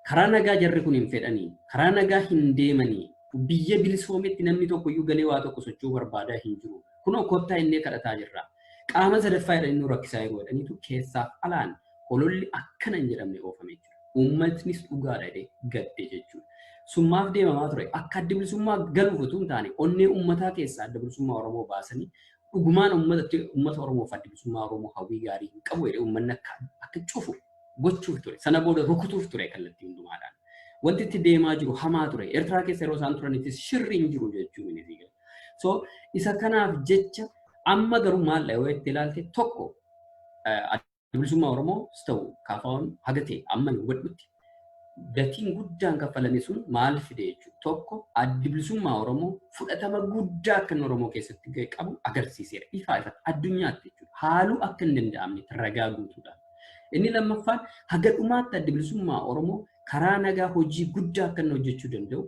Karaa nagaa jarri kun hin fedhanii, karaa nagaa hin deemanii, biyya bilisoometti namni tokko iyyuu galee waa tokko socho'uu barbaadaa hin jiru. Kunoo kottaa innee kadhataa jirra. Qaama sadaffaa jedhanii nu rakkisaa yeroo jedhaniitu keessaaf alaan hololli akkana hin jedhamne oofamee jira. Uummatnis dhugaadha jedhee gadde jechuudha. Summaaf deemamaa ture. Akka adda bilisummaa galuuf utuu hin taane onnee uummataa keessaa adda bilisummaa Oromoo baasanii dhugumaan uummata Oromoof adda bilisummaa Oromoo hawwii gaarii hin qabu jedhee uummanni akka cufu gochuuf ture. Sana booda rukutuuf ture kallattii hundumaadhaan. Wanti itti deemaa jiru hamaa ture. Eertiraa keessa yeroo isaan turanittis shirri hin jiru jechuun ni dhiiga. So isa kanaaf jecha amma garuu maal yoo itti ilaalte tokko adda bilisummaa Oromoo ta'u kaafaawwan hagatee amma nu hubadhutti gatiin guddaan kaffalame sun maal fide jechuudha. Tokko adda bilisummaa Oromoo fudhatama guddaa akka Oromoo keessatti qabu agarsiiseera. Ifa addunyaatti jechuudha. Haaluu akka hin danda'amne ragaa guutuudhaan. Inni lammaffaan haga dhumaatti adda bilisummaa Oromoo karaa nagaa hojii guddaa akka inni hojjechuu danda'u,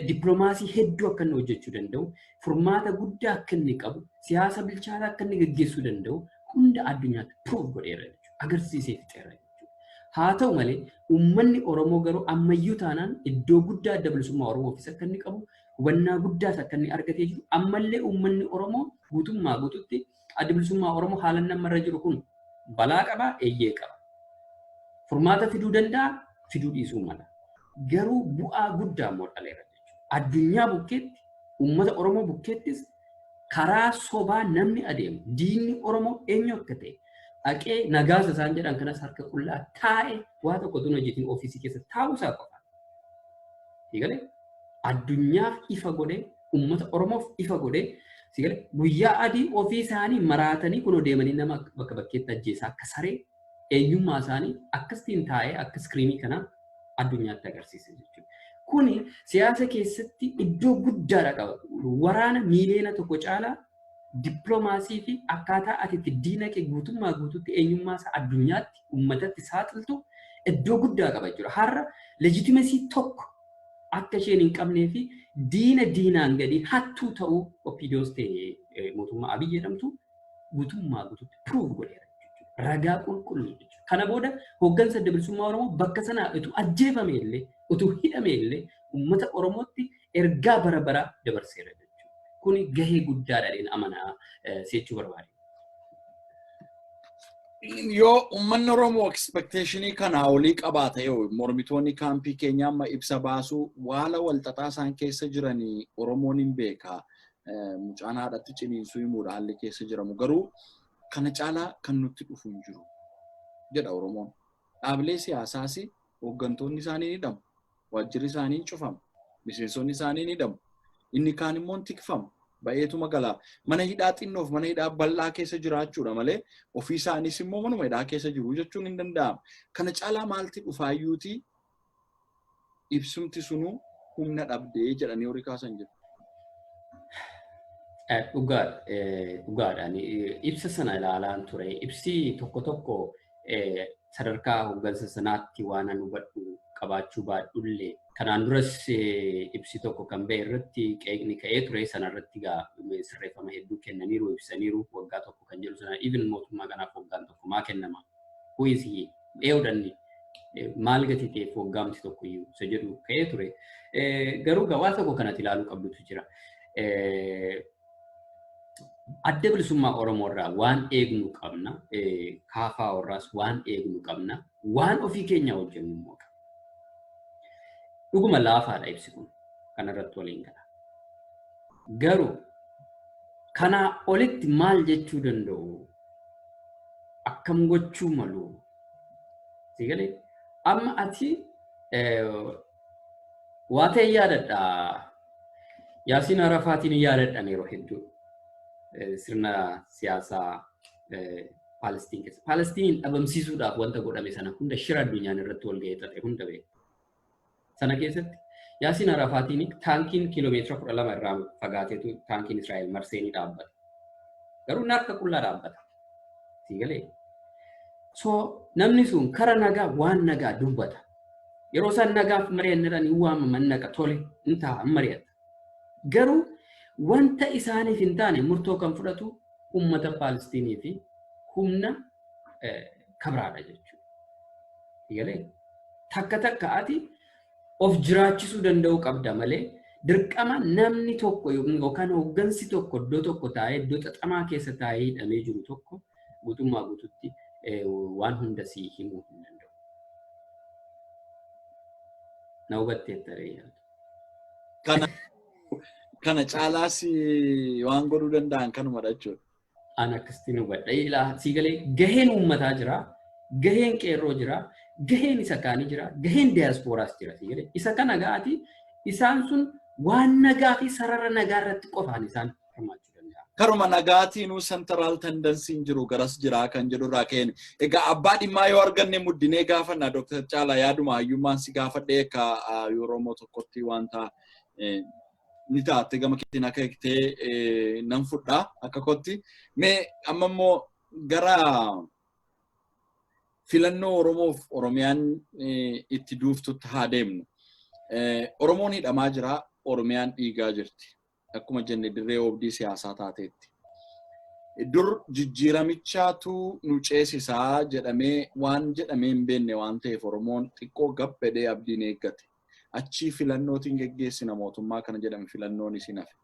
dippiloomaasii hedduu akka inni hojjechuu danda'u, furmaata guddaa akka inni qabu, siyaasa bilchaataa akka inni gaggeessuu danda'u hunda addunyaatti proof godheera jechuudha. Agarsiisee fixeera jechuudha. Haa ta'u malee uummanni Oromoo garuu ammayyuu taanaan iddoo guddaa adda bilisummaa Oromoofis akka inni qabu, hubannaa guddaas akka inni argatee jiru. Ammallee uummanni Oromoo guutummaa guututti adda bilisummaa Oromoo haalan namarra jiru kun balaa qabaa, eeyyee qaba. Furmaata fiduu danda'a, fiduu dhiisuu mala. Garuu bu'aa guddaa immoo dhaleera jechuudha. Addunyaa bukkeetti, uummata Oromoo bukkeettis karaa sobaa namni adeemu, diinni Oromoo eenyu akka ta'e, dhaqee nagaasa isaan jedhan kanas harka qullaa taa'ee waa tokko tun hojjetiin ofiisii keessa taa'uusaa qofa. Sigalee addunyaaf ifa godhee, uummata Oromoof ifa godhee, sigalee guyyaa adii ofii isaanii maraatanii kunoo deemanii nama bakka bakkeetti ajjeesaa akka saree eenyummaa isaanii akkasiin taa'ee akka iskiriinii kanaa addunyaatti agarsiisa jechuudha. Kuni siyaasa keessatti iddoo guddaadha qaba. Waraana miiliyoona tokko caalaa dippiloomaasii fi akkaataa ati itti diina kee guutummaa guutuutti eenyummaa isaa addunyaatti uummatatti saaxiltu iddoo guddaa qaba jechuudha. Har'a leejitimeesii tokko akka isheen hin qabnee fi diinaan gadi hattuu ta'uu Oppiidiyoos ta'e mootummaa Abiy jedhamtu guutummaa guutuutti proof godheera. Ragaa qulqulluu jechuudha. Kana booda hooggansa adda bilisummaa Oromoo bakka sanaa utuu ajjeefame illee, utuu hidhame illee uummata Oromootti ergaa bara baraa dabarseera jechuudha. Kuni gahee guddaadha jedheen amanaa jechuu barbaade. Yoo uummanni Oromoo expectationii kanaa olii qabaata yoo mormitoonni kaampii keenya amma ibsa baasuu waala walxaxaa isaan keessa jiranii Oromoon hin beeka. Mucaan haadhatti ciniinsuu himuudha haalli keessa jiramu. Garuu kana caalaa kan nutti dhufu hin jiru jedha Oromoon. Dhaabilee siyaasaas hooggantoonni isaanii ni dhamu. Waajjirri isaanii cufama. Miseensonni isaanii ni dhamu. Inni kaan immoo tikfama. Baay'eetu magaalaa mana hidhaa xinnoof mana hidhaa bal'aa keessa jiraachuudha malee ofii isaaniis immoo manuma hidhaa keessa jiru jechuun hin danda'amu. Kana caalaa maalti dhufaayyuuti ibsumti sunuu humna dhabdee jedhanii horii kaasan jiru. Dhugaadhaan ibsa sana ilaalaan ture. Ibsi tokko tokko sadarkaa hooggansa sanaatti waan an hubadhu qabaachuu baadhullee kanaan duras ibsi tokko kan ba'e irratti qeeqni ka'ee ture sanarratti sirreeffama hedduu kennaniiru ibsaniiru waggaa tokko kan jedhu sana even mootummaa kanaaf waggaan tokko maa kennama huisii dheewdanni maal gatii ta'eef waggaamti tokko iyyuu isa jedhu ka'ee ture. Garuu gawaa tokko kanatti ilaaluu qabdutu jira. Adda bilisummaa Oromoo irraa waan eegnu qabna, kaafaa warraas waan eegnu qabna, waan ofii keenya hojjennu immoo qabna. Dhuguma laafaadha ibsi kun kanarratti waliin gala. Garuu kanaa olitti maal jechuu danda'u? Akkam gochuu malu? Sigalee amma ati waa ta'e yaadadha. Yaasiin Arafaatiin yaadadhan yeroo hedduu. Sirna siyaasaa Palestiin keessa. Palestiin dhabamsiisuudhaaf wanta godhame sana hunda shira addunyaan irratti wal ga'ee xaxe hunda beeku. Sana keessatti Yaasiin Arafaatiin taankiin kiiloomeetira 12 irraa fagaateetu taankiin Israa'el marsee ni dhaabbata. Garuu harka qullaa dhaabbata. Sigalee. So namni sun kara nagaa waan nagaa dubbata. Yeroo isaan nagaaf mari'annadhaan hin waamaman naqa tole hin ta'a mari'ata. Garuu wanta isaaniif hin taane murtoo kan fudhatu uummata Palestiinii fi humna kabraadha jechuudha. Sigalee. Takka ati of jiraachisuu danda'uu qabda malee dirqama namni tokko yookaan hooggansi tokko iddoo tokko taa'ee iddoo xaxamaa keessa taa'ee hidhamee jiru tokko guutummaa guututti waan hunda sii himuu hin danda'u. Na hubattee taree kana caalaas waan godhuu danda'an kanumadha jechuudha. An akkasitti hubadha. Ilaa sii galee gaheen uummataa jira, gaheen qeerroo jira, gaheen isa kaanii jira, gaheen diyaaspooraas jira sii galee. Isa kana gaati isaan sun waan nagaa fi sarara nagaa irratti qofaan isaan hirmaachuu danda'a. Karuma nagaatiinuu sentiraal tendensiin jiru garas jira kan jedhurraa ka'een. Egaa abbaa dhimmaa yoo arganne muddinee gaafannaa Dr. Caalaa yaaduma hayyummaan si gaafadhee akka Oromoo tokkotti wanta ni taate gama keetiin akka eegtee nan fudhaa akka kotti. Mee amma immoo gara filannoo Oromoof Oromiyaan itti duuftutti haa deemnu. Oromoon hidhamaa jira, Oromiyaan dhiigaa jirti. Akkuma jenne dirree oobdii siyaasaa taateetti. Dur jijjiiramichaatu nu ceesisaa jedhamee waan jedhamee hin beekne waan ta'eef Oromoon xiqqoo gabbadee abdiin eeggate. Achii filannootiin geggeessina mootummaa kana jedhame filannoon isin hafe.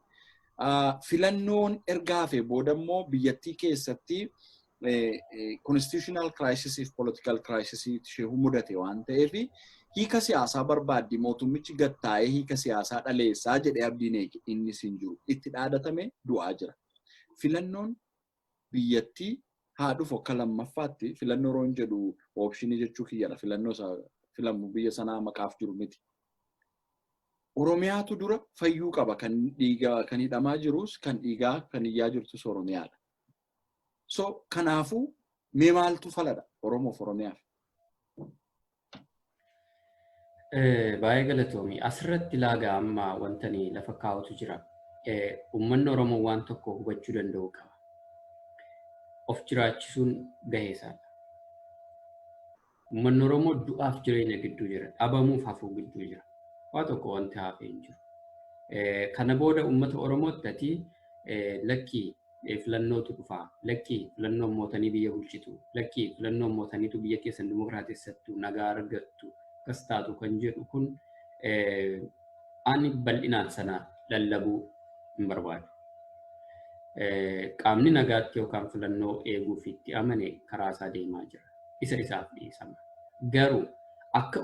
Filannoon erga hafe booda immoo biyyattii keessatti constitutional crisis fi political crisis ishee mudate waan ta'eef hiika siyaasaa barbaaddi mootummichi gattaa'ee hiika siyaasaa dhaleessaa jedhee abdiin eege inni sin jiru itti dhaadatame du'aa jira. Filannoon biyyattii haa dhufu akka lammaffaatti filannoo roon jedhu oopshinii jechuu kiyyadha. Filannoo filamu biyya sanaa maqaaf jiru miti. Oromiyaatu dura fayyuu qaba kan dhiigaa kan hidhamaa jirus kan dhiigaa kan iyyaa jirtus Oromiyaadha. So kanaafuu mee maaltu faladha Oromoof Oromiyaaf? Baay'ee galatoomii asirratti laagaa amma wanta ni lafa kaa'utu jira. Uummanni Oromoo waan tokko hubachuu danda'u qaba. Of jiraachisuun gahee isaadha. Uummanni Oromoo du'aaf jireenya gidduu jira. Dhabamuuf hafuu gidduu jira. Waa tokko wanti hafee hin jiru. Kana booda uummata Oromootti ati lakkii filannootu dhufaa. Lakkii filannoon mootanii biyya bulchitu. Lakkii filannoon mootaniitu biyya keessan dimokiraatessattu nagaa argattu. Kas taatu kan jedhu kun ani bal'inaan sana lallabuu hin barbaadu. Qaamni nagaatti yookaan filannoo eeguuf itti amane karaa isaa deemaa jira. Isa isaaf dhiisama. Garuu akka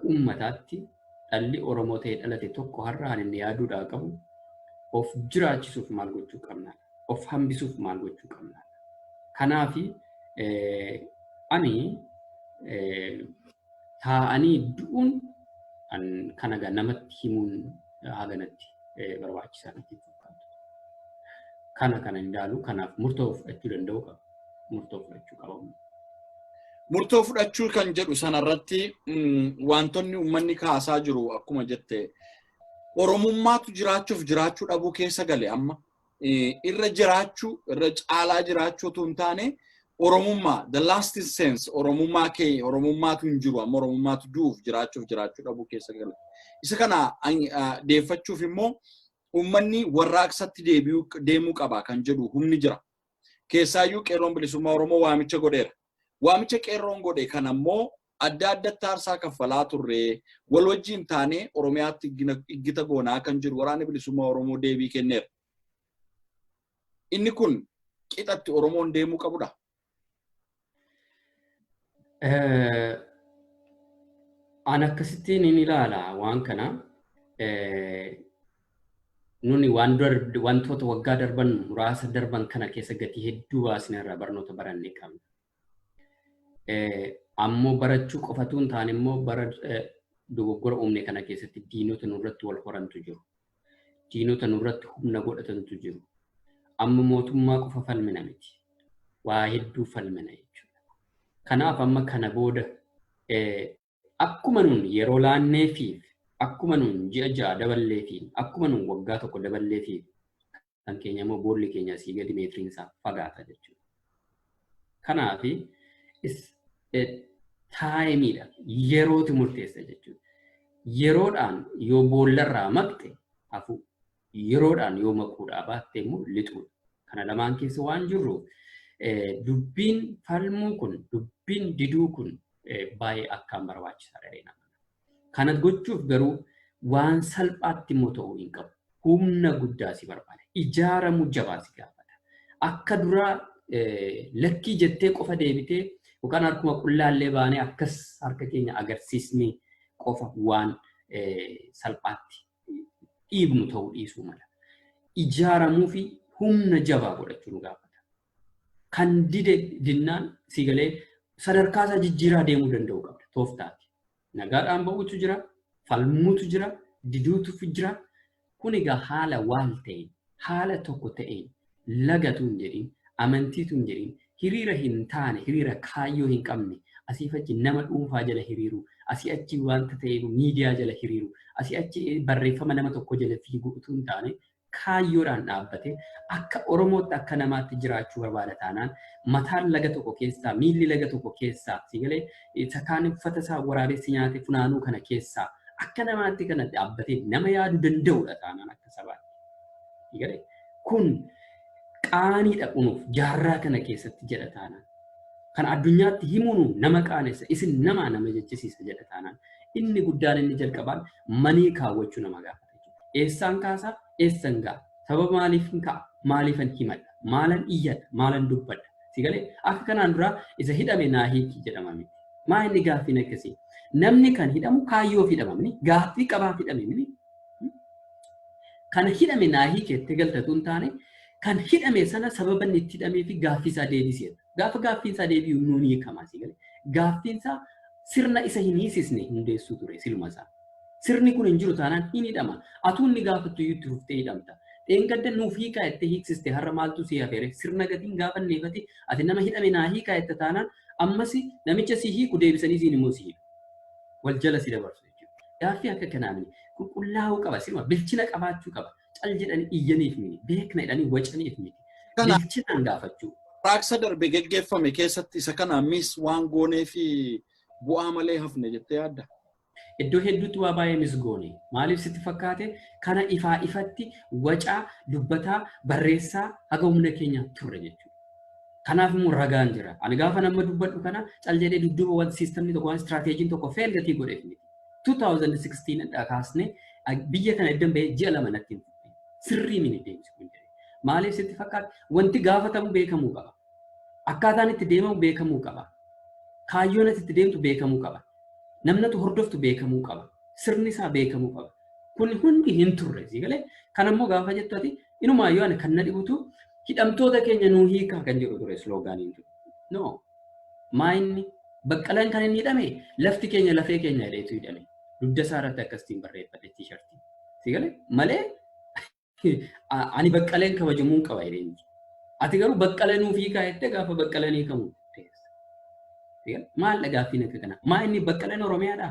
uummataatti dhalli Oromoo ta'ee dhalate tokko har'aan inni yaaduudhaa qabu of jiraachisuuf maal gochuu qabna? Of hambisuuf maal gochuu qabna? Kanaafi ani taa'anii du'uun kan egaa namatti himuun haganatti barbaachisaa natti fakkaatu. Kana hin daalu kanaaf murtoo fudhachuu danda'u qaba. Murtoo fudhachuu qabamu. Murtoo fudhachuu kan jedhu sanarratti wantoonni uummanni kaasaa jiru akkuma jette Oromummaatu jiraachuuf jiraachuu dhabuu keessa gale amma irra caalaa jiraachuutu hin taane Oromummaa the lasting sense Oromummaa kee Oromummaatu hin jiru amma Oromummaatu du'uuf jiraachuu dhabuu keessa gale. Isa kana deeffachuuf immoo uummanni warraaqsatti deemuu qaba kan jedhu humni jira. Keessaayyuu qeerroon bilisummaa Oromoo waamicha godheera. Waamicha qeerroon godhe kana immoo adda addatti aarsaa kaffalaa turre wal wajjin taane Oromiyaatti iggita goonaa kan jiru waraanni bilisummaa Oromoo deebii kenneera. Inni kun qixatti Oromoon deemuu qabudha. An akkasittiin hin ilaala waan kana nuni wantoota waggaa darban muraasa darban kana keessa gatii hedduu baasne irraa barnoota barannee qabna. Ammoo barachuu qofatu hin taane immoo bara dogoggora uumne kana keessatti diinota nurratti wal horantu jiru. Diinota nurratti humna godhatantu jiru. Amma mootummaa qofa falmina miti. Waa hedduu falmina jechuudha. Kanaaf amma kana booda akkuma nun yeroo laanneefiif akkuma nun ji'a ja'a daballeefiif akkuma nun waggaa tokko daballeefiif kan keenya immoo boolli keenya asii gadi meetiriin isaa fagaata jechuudha. Kanaafi taayimiidha yerootu murteessa jechuudha. Yeroodhaan yoo boollarraa maqxe hafu yeroodhaan yoo maquudhaa baatte immoo lixuudha. Kana lamaan keessa waan jirruuf dubbiin falmuu kun dubbiin diduu kun baay'ee akkaan barbaachisaadha. Kana gochuuf garuu waan salphaatti immoo ta'uu hin qabu. Humna guddaa si barbaada. Ijaaramuu jabaa si gaafata. Akka duraa lakkii jettee qofa deebitee yookaan harkuma qullaallee baanee akkas harka keenya agarsiisnee qofa waan salphaatti dhiibnu ta'uu dhiisuu mala. Ijaaramuu fi humna jabaa godhachuu nu gaafata. Kan dinnaan si galee sadarkaa isaa jijjiiraa deemuu danda'u qabda. Tooftaati. Nagaadhaan ba'uutu jira, falmuutu jira, diduutu jira. Kun egaa haala waan ta'een, haala tokko ta'een, lagatu hin jedhin, amantiitu hin jedhin, hiriira hin taane, hiriira kaayyoo hin qabne, asii fachi nama dhuunfaa jala hiriiru, asii achi wanta ta'eef miidiyaa jala hiriiru, asii achi barreeffama nama tokko jala fiiguu utuu hin taane kaayyoodhaan dhaabbate akka Oromootti akka namaatti jiraachuu barbaada taanaan mataan laga tokko keessaa, miilli laga tokko keessaa, si galee sakaan uffata isaa waraabessi nyaate funaanuu kana keessaa akka namaatti kana dhaabbatee nama yaaduu danda'udha taanaan akka sabaatti. Kun qaanii dhaqunuuf jaarraa kana keessatti jedha taanaan. Kan addunyaatti himuun nama qaanessa isin nama jechisiisa jedha taanaan. Inni guddaan inni jalqabaan manii kaawwachuu nama gaafata. Eessaan kaasaa eessan ga'a. Sababa maaliifin ka'a? Maaliifan himadha? Maalan iyyadha? Maalan dubbadha? Si galee akka kanaan dura isa hidhame naa hiiki jedhama miti. Maa inni gaaffiin akkasii? Namni kan hidhamu kaayyoof hidhamamni gaaffii qabaaf hidhamamni. Kan hidhame naa hiikeetti galtatu hin taane kan hidhame sana sababa inni itti hidhamee fi gaaffii isaa deebisee. Gaafa gaaffiin isaa deebi'u nuun hiikamaa si galee. Gaaffiin isaa sirna isa hin hiisisne hundeessuu ture silma isaa. Sirni kun hin jiru taanaan hin hidhama. Atuu inni gaafattu iyyuu itti ruftee hidhamta. Dheengadda nuuf hiikaa jettee hiiksiste har'a maaltu si hafeere sirna gatiin gaafa neefati ati nama hidhame naa hiikaa jetta taanaan ammas namicha si hiiku deebisanii siin immoo si hiiku. Wal jala si dabarsu jechuudha. Gaaffii akka kanaa mini qulqullaa'uu qaba sirma bilchina qabaachuu qaba. Cal jedhanii iyyaniif mini beekna jedhanii wacaniif miti. Bilchinaan gaafachuu. Raaksa darbe geggeeffame keessatti isa kana mis waan goonee fi bu'aa malee hafne jettee yaadda? Iddoo hedduutti waa baay'ee misgoone. Maaliif sitti fakkaate kana ifaa ifatti wacaa dubbataa barreessaa haga humna keenya turre jechuudha. Kanaaf immoo ragaan jira. Ani gaafa nama dubbadhu kana cal jedhee dudduuba wanti siistamni tokko waan istiraateejiin tokko feel gatii godheef miti. 2016 dha kaasne biyya kana eddan bahee ji'a lama natti hin fudhe. Sirrii mini deemsi kun jedhe. Maaliif sitti fakkaate wanti gaafatamu beekamuu qaba. Akkaataan itti deemamu beekamuu qaba. Kaayyoon itti deemtu beekamuu qaba. Namnatu hordoftu beekamuu qaba. Sirni isaa beekamuu qaba. Kun hundi hin turre si galee. Kan ammoo gaafa jettu ati inumaayyoo ani kan na dhibutu hidhamtoota keenya nuu hiikaa kan jedhu ture sloogaaniin jiru. No. Maayinni baqqalaan kan inni hidhame lafti keenya lafee keenya jedheetu hidhame. Dugda isaa irratti akkasiin barreeffate tiishartii. Si galee malee ani baqqaleen kabajamuu qaba jedheen. Ati garuu baqqalee nuu hiikaa jettee gaafa baqqaleen hiikamuu. Maal gaaffiin akka kana? Maa inni baqqaleen Oromiyaadha?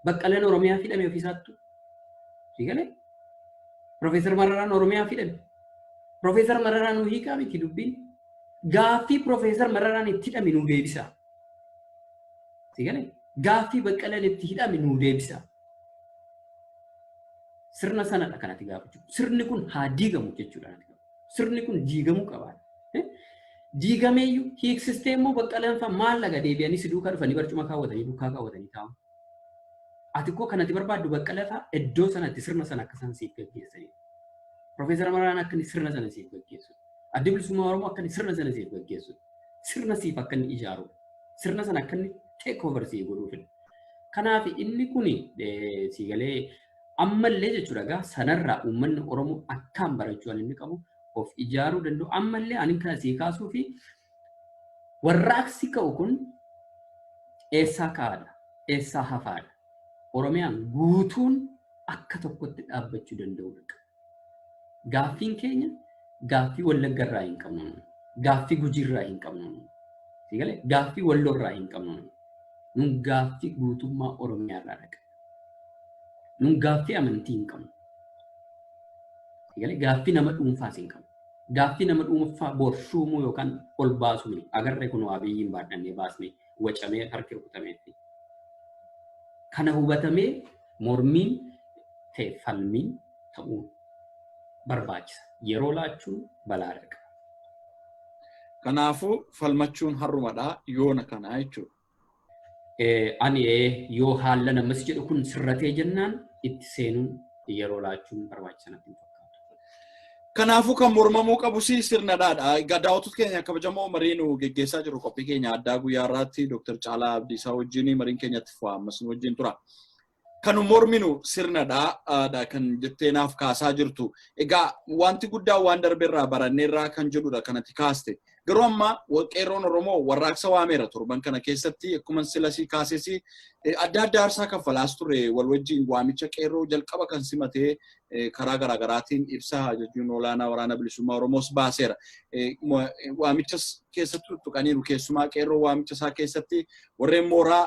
Baqqaleen Oromiyaa hidhame ofiisaattu. Si galee? Profeesar Mararaan Oromiyaa hidhame. Profeesar Mararaan nuu hiikaa miti dubbiin. Gaaffii Profeesar Mararaan itti hidhame nuu deebisa. Si galee? Gaaffii baqqaleen itti hidhame nuu deebisa. Sirna sanadha kanatti gaafachuu. Sirni kun haa diigamu jechuudha. Sirni kun diigamuu qaba. Diigameeyyuu hiiksistee immoo baqqalaan fa'a maal laga deebi'anii si duukaa dhufanii barcuma kaawwatanii duukaa kaawwatanii taa'u. Ati koo kanatti barbaaddu baqqalaa fa'a iddoo sanatti sirna sana akka isaan siif gaggeessanii. Profeesar Mararaan akka inni sirna sana siif gaggeessu. Adda Bilisummaa Oromoo akka inni sirna sana siif gaggeessu. Sirna siif akka inni ijaaru. Sirna sana akka inni take over siif godhuufidha. Kanaaf inni kuni si galee ammallee jechuudha gaa sanarraa uummanni Oromoo akkaan barachuu inni qabu. Of ijaaruu danda'u ammallee ani kana sii kaasuu fi warraaqsi ka'u kun eessaa ka'aadha eessaa hafaadha Oromiyaan guutuun akka tokkotti dhaabbachuu danda'udha. Gaaffiin keenya gaaffii Wallaggarraa hin qabnu gaaffii Gujiirraa hin qabnu si galee gaaffii Walloorraa hin qabnu nun gaaffii guutummaa Oromiyaarraa dhaqa nun gaaffii amantii hin qabnu si galee gaaffii nama dhuunfaas hin qabnu. Gaaffii nama dhuunfaa borshuumuu yookaan ol baasuu agarree kun waa biyyiin baadhannee baasnee wacamee harki rukutameetti. Kana hubatamee mormiin ta'e falmiin ta'uu barbaachisa. Yeroo laachuun balaadha qaba. Kanaafuu falmachuun harrumadhaa yoona kanaa jechuudha. ani yoo haala namas jedhu kun sirratee jennaan itti seenuun yeroo laachuun barbaachisaa natti hin fakkaatu. Kanaafuu kan mormamuu qabu sirnadhaadha. Egaa daawwattoota keenya kabajamoo mariin geggeessaa jiru qophii keenya addaa guyyaa irratti Dr. Caalaa Abdiisaa wajjin mariin keenyatti fufa ammas wajjin tura. Kan morminu sirnadha kan jetteenaaf kaasaa jirtu. Egaa wanti guddaa waan darbeerraa baranneerraa kan jedhudha kanatti kaaste. Garuu amma qeerroon Oromoo warraaqsa waameera turban kana keessatti akkuma silasii kaasesii adda adda aarsaa kaffalaas ture wal wajjin waamicha qeerroo jalqaba kan simatee karaa garaagaraatiin ibsa jechuun olaanaa waraana bilisummaa Oromoos baaseera. Waamicha keessatti tuttuqaniiru keessumaa qeerroo waamicha isaa keessatti warreen mooraa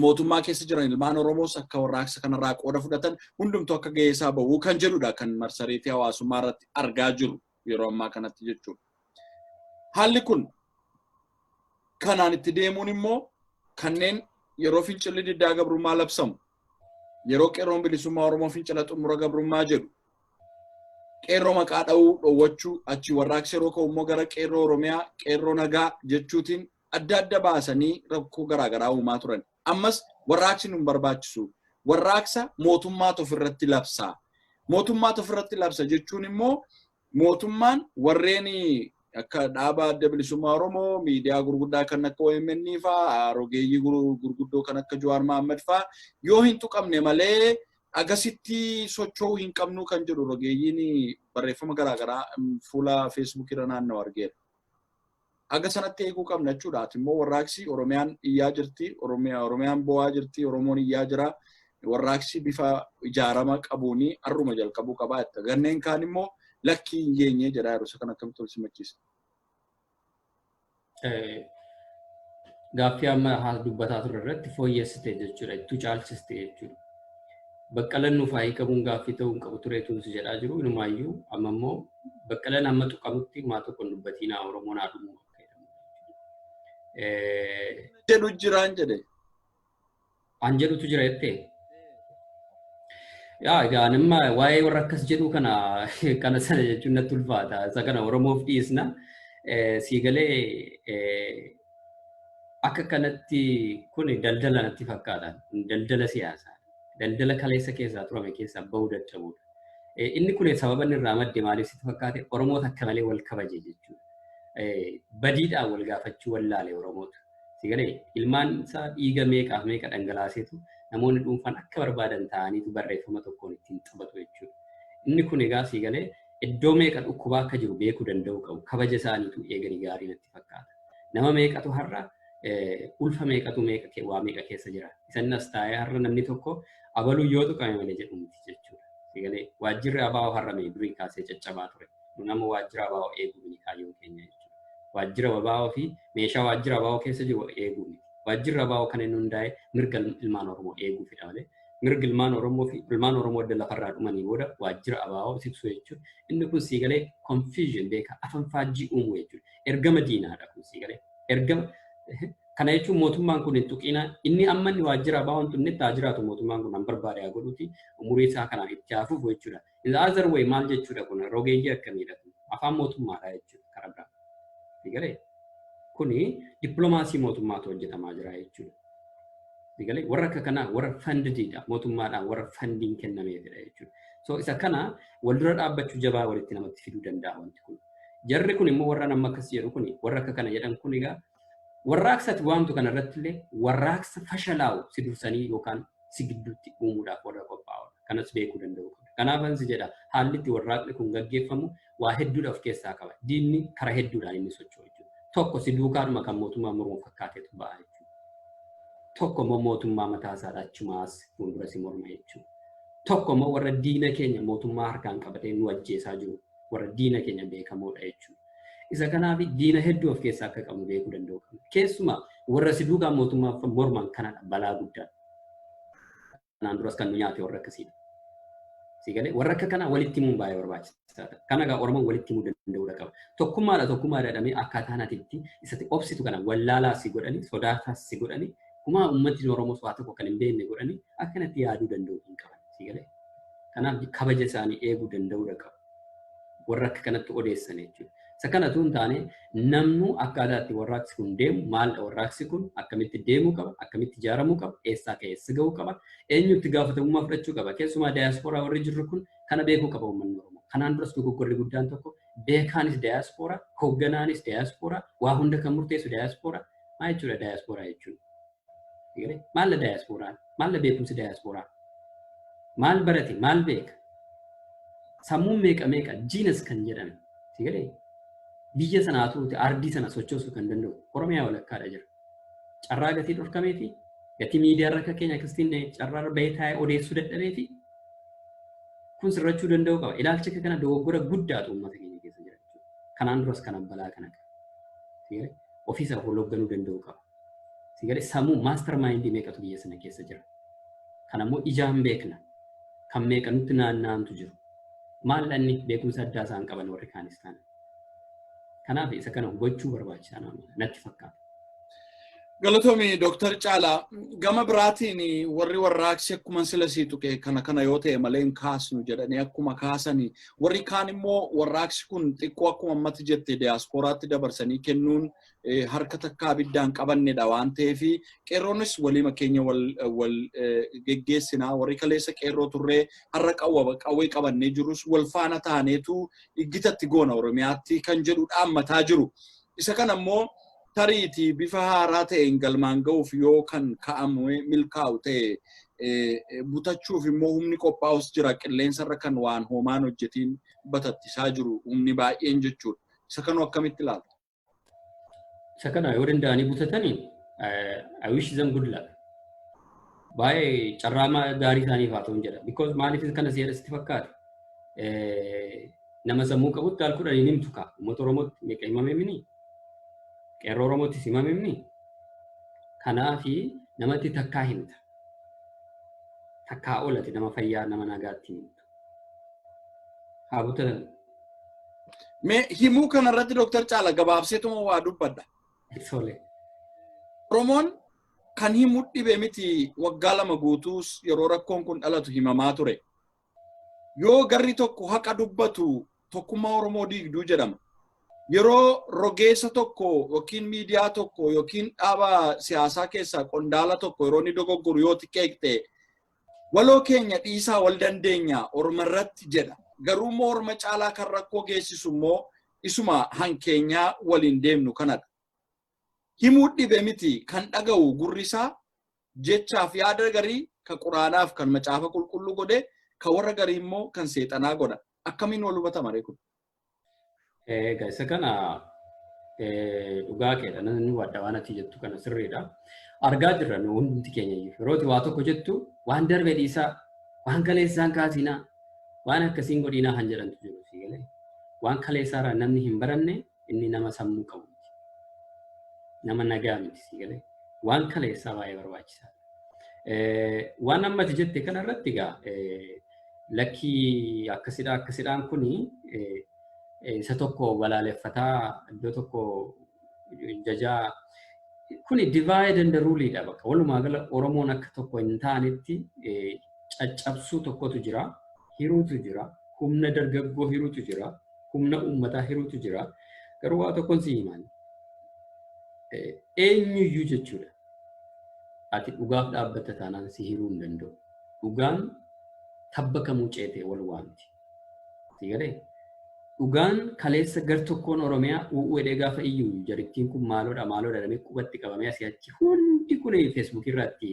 mootummaa keessa jiran ilmaan Oromoos akka warraaqsa kanarraa qooda fudhatan hundumtuu akka gahee isaa bahuu kan jedhudha kan marsariitii hawaasummaa irratti argaa jiru yeroo ammaa kanatti jechuudha. Haalli kun kanaan itti deemuun immoo kanneen yeroo fincilli diddaa gabrummaa labsamu yeroo qeerroon bilisummaa Oromoo fincila xumura gabrummaa jedhu qeerroo maqaa dha'uu dhowwachuu achi warraaqsa yeroo ka'u immoo gara qeerroo Oromiyaa qeerroo nagaa jechuutiin adda adda baasanii rakkoo garaagaraa uumaa turan. Ammas warraaqsi nun barbaachisu warraaqsa mootummaatu ofirratti labsaa. Mootummaatu ofirratti labsa jechuun immoo mootummaan warreen akka dhaaba adda bilisummaa Oromoo miidiyaa gurguddaa kan akka OMN fa'aa rogeeyyii gurguddoo kan akka Jawaar Mohaammed fa'aa yoo hin tuqamne malee agasitti socho'uu hin qabnu kan jedhu rogeeyyiin barreeffama garaagaraa fuula Facebook irra naanna'u argeera. Aga sanatti eeguu qabna jechuudha. Immoo warraaqsi Oromiyaan iyyaa jirti, Oromiyaan bo'aa jirti, Oromoon iyyaa jira. Warraaqsi bifa ijaarama qabuuni arruma jalqabuu qabaa jetta. Ganneen kaan immoo lakkii hin geenye jedhaa yeroo isa kan akkamitti ol simachiisa. Gaaffii amma haala dubbataa ture irratti fooyyessite jechuudha. Ittu caalchiste jechuudha. Baqqalan nuuf haa hiikamuun gaaffii ta'uu hin qabu tureetuun si jedhaa jiru. Inumaayyuu amma immoo baqqalan amma tuqamutti maa tokko hin dubbatinaa Oromoon haa dhumu. Jedhu jiraan jedhe. An jedhutu jira jettee. Yaa egaa nama waa'ee warra akkas jedhu kana sana jechuun natti ulfaata. Isa kana Oromoof dhiisna. Siigalee akka kanatti kun daldala natti fakkaata. Daldala siyaasaa. Daldala kaleessa keessaa turame keessaa bahuu dadhabudha. Inni kun sababa inni irraa madde maaliif sitti fakkaate Oromoota akka malee wal kabaje jechuudha. Badiidhaan wal gaafachuu wallaale Oromoota. Siigalee ilmaan isaa dhiiga meeqaaf meeqa dhangalaaseetu namoonni dhuunfaan akka barbaadan ta'aniitu barreeffama tokkoon ittiin taphatu jechuudha. Inni kun egaa siigalee iddoo meeqa dhukkubaa akka jiru beekuu danda'u qabu. Kabaja isaaniitu eeganii gaarii natti fakkaata. Nama meeqatu har'a ulfa meeqatu waa meeqa keessa jira. Isan as taa'ee har'a namni tokko abaluu yoo tuqame malee jedhu miti jechuudha. Siigalee waajjirri abaa'oo har'a durii kaasee caccabaa ture. Nama waajjira abaa'oo eeguu ni kaayyoon keenya jechuudha. Waajjira abaa'oo fi meeshaa waajjira abaa'oo keessa jiru eeguu miti. Waajjirri abaa'oo kan inni hundaa'e mirga ilmaan Oromoo eeguufidha malee. Mirga ilmaan Oromoo fi ilmaan Oromoo adda lafarraa dhumanii booda waajjira abaa'oo ibsu jechuudha. Inni kun siigalee confusion beeka afaan faajjii uumuu jechuudha. Ergama diinaadha kun siigalee. Ergama kana jechuun mootummaan kun hin tuqina inni amma inni waajjira abaa'oo hin tunne taa jiraatu mootummaan kun han barbaade haa godhuuti umurii isaa kanaan itti haafuuf jechuudha. In the other way maal jechuudha kun rogeeyyii akkamiidha kun afaan mootummaadha jechuudha karaa biraa. Siigalee kuni dippiloomaasii mootummaatu hojjetamaa jira jechuudha. Siigalee warra akka kanaa warra fandidiidha mootummaadhaan warra fandiin kennameefidha jechuudha. So isa kana wal dura dhaabbachuu jabaa walitti namatti fiduu danda'a wanti kun. Jarri kun immoo warra nama akkas jedhu kuni warra akka kana jedhan kun egaa warraaqsatti waamtu kanarratti illee warraaqsa fashalaa'u si dursanii yookaan si gidduutti uumuudhaaf warra qophaa'udha. Kanas beekuu danda'u qabda. Kanaafan si jedha haalli itti warraaqni kun gaggeeffamu waa hedduudha of keessaa qaba. Diinni karaa hedduudhaan inni socho'u jechuudha. Tokko si duukaadhuma kan mootummaa mormuun fakkaateetu ba'a jechuudha. Tokko immoo mootummaa mataa isaadhaa achumaas fuuldura si morma jechuudha. Tokko immoo warra diina keenya mootummaa harkaan qabatee nu ajjeesaa jiru warra diina keenya beekamoodha jechuudha. Isa kanaaf diina hedduu of keessaa akka qabnu beekuu danda'u qabna. Keessumaa warra si duukaa mootummaa morman kanadha balaa guddaa. Kanaan duras kan nu nyaate warra akkasiidha. Siigalee warra akka kanaa walitti himuun baay'ee barbaachisaadha. Kana egaa Oromoon walitti himuu danda'uudha qaba. Tokkummaa jedhamee akkaataa atiitti isatti obsitu kana wallaalaa si godhanii sodaataas si godhanii kumaa uummatni Oromoos waa tokko kan hin beekne godhanii akkanatti yaaduu danda'u hin qaban. Siigalee kanaaf kabaja isaanii eeguu danda'uudha qaba. Warra akka kanatti odeessan jechuudha. Sakana tun taane namnu akkaataa warraaqsi kun deemu maal warraaqsi kun akkamitti deemuu qaba akkamitti ijaaramuu qaba eessaa keessa ga'uu qaba eenyutti gaafatamummaa fudhachuu qaba keessumaa daayaspooraa warri jirru kun kana beekuu qaba uummanni Oromoo kanaan duras dogoggorri guddaan tokko beekaanis daayaspooraa hoogganaanis daayaspooraa waa hunda kan murteessu daayaspooraa maal jechuudha daayaspooraa jechuun maal la daayaspooraa maal la beekumsi daayaspooraa maal barate maal beeka sammuun meeqa jiinas kan jedhame sigalee biyya sanaatu ardii sana sochoosuu kan danda'u Oromiyaa walakkaadha jira. Carraa gatii dhorkameeti gatii miidiyaa irra keenya akkasiin carraa irra bahee taa'ee odeessuu dadhabeeti kun sirrachuu danda'u qaba. Ilaalcha kana dogoggora guddaatu uummata keenya keessa jira jechuudha. Kanaan duras kana balaa kana qaba. Ofiisaaf hoogganuu danda'u qaba. Sigalee sammuu maaster maayindii meeqatu biyya sana keessa jira. Kan ammoo ijaan beekna. Kan meeqa nutti naanna'antu jiru. Maal inni beekumsa addaa isaan qaban warri kaanis taane. Kanaaf isa kana hubachuu barbaachisaa natti fakkaata. Galatoomii Dr. Caalaa gama biraatiin warri warraaqsi akkuma sila siitu kana yoo ta'e malee hin kaasnu jedhanii akkuma kaasanii warri kaan immoo warraaqsi kun xiqqoo akkuma ammatti jette diyaaspooraatti dabarsanii kennuun harka takkaa abiddaan qabannedha waan ta'eef qeerroonis walima keenya wal geggeessinaa warri kaleessa qeerroo turree har'a qawwee qabannee jirus wal faana taaneetu iggitatti goona Oromiyaatti kan jedhu dhaammataa jiru. Isa kana immoo tariiti bifa haaraa ta'een galmaan ga'uuf yoo kan ka'amu milkaa'u ta'e butachuuf immoo humni qophaa'us jira qilleensarra kan waan hoomaan hojjetiin batattisaa jiru humni baay'een jechuudha. Isa kanu akkamitti ilaalta? Isa kana yoo danda'anii butatanii I wish them good luck. Baay'ee carraa gaarii isaaniif haa ta'uun jedha. Because maaliif kana sitti fakkaata? Nama sammuu qabutti alkuudhaan hin himtu ka'a. Uummata Oromootti meeqa himame mini? Qeerroo Oromootti himamemni kanaafi namatti takkaa himta takkaa oolati nama fayyaa nama nagaatti himtu haa butatan. Mee himuu kanarratti Dr. Caalaa gabaabseetuma waa dubbadha. Oromoon kan himuu dhibee miti waggaa 2 guutuus yeroo rakkoon kun dhalatu himamaa ture. Yoo garri tokko haqa dubbatu tokkummaa Oromoo diigduu jedhama. Yeroo rogeessa tokko yookiin miidiyaa tokko yookiin dhaaba siyaasaa keessaa qondaala tokko yeroo ni dogoggoru yoo xiqqeeqte waloo keenya dhiisaa wal dandeenya Oromarratti jedha. Garuu immoo Orma caalaa kan rakkoo geessisu immoo isuma hankeenyaa waliin deemnu kanadha. Himuu dhibee miti kan dhaga'u gurrisaa jechaaf yaada garii kan quraanaaf kan macaafa qulqulluu godhe kan warra garii immoo kan seexanaa godha. Akkamiin wal hubatama reeku? Isa kana dhugaa keedha namni wadda waan ati jettu kana sirriidha. Argaa jirra nu hundi keenya yerooti waa tokko jettu waan darbe dhiisaa waan kaleessaan kaasinaa waan akkasiin godhinaa han jedhantu jiru sigalee. Waan kaleessaarraa namni hin baranne inni nama sammuu qabu miti. Nama nagaa miti sigalee. Waan kaleessaa baay'ee barbaachisaa. Waan ammati jette kanarratti egaa lakkii akkasidhaan kuni isa tokko balaaleffataa iddoo tokko jajaa kuni divide and rule dha bakka walumaa gala Oromoon akka tokko hin taanetti caccabsuu tokkotu jira hiruutu jira humna dargaggoo hiruutu jira humna uummataa hiruutu jira garuu waa tokkoon si himan eenyuyyuu jechuudha ati dhugaaf dhaabbata taanaan si hiruu hin danda'u dhugaan tabba kamuu ceetee wal waamti sigalee dhugaan kaleessa gar tokkoon Oromiyaa uwwedee gaafa iyyuu jarittiin kun maaloodha damee qubatti qabamee asii achi hundi kun Facebook irratti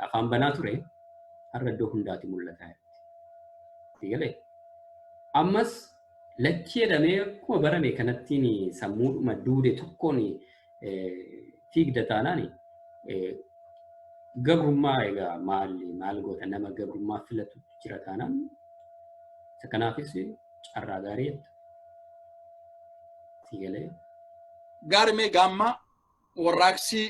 afaan banaa ture har'a iddoo hundaati mul'ata. Sigalee ammas lakkii jedhamee akkuma barame kanattiin sammuudhuma duude tokkoon fiigda taanaan gabrummaa egaa maal goota nama gabrummaa filatu jira taanaan isa kanaafis carraa gaarii sigalee. Gaarimee gaamma warraaqsi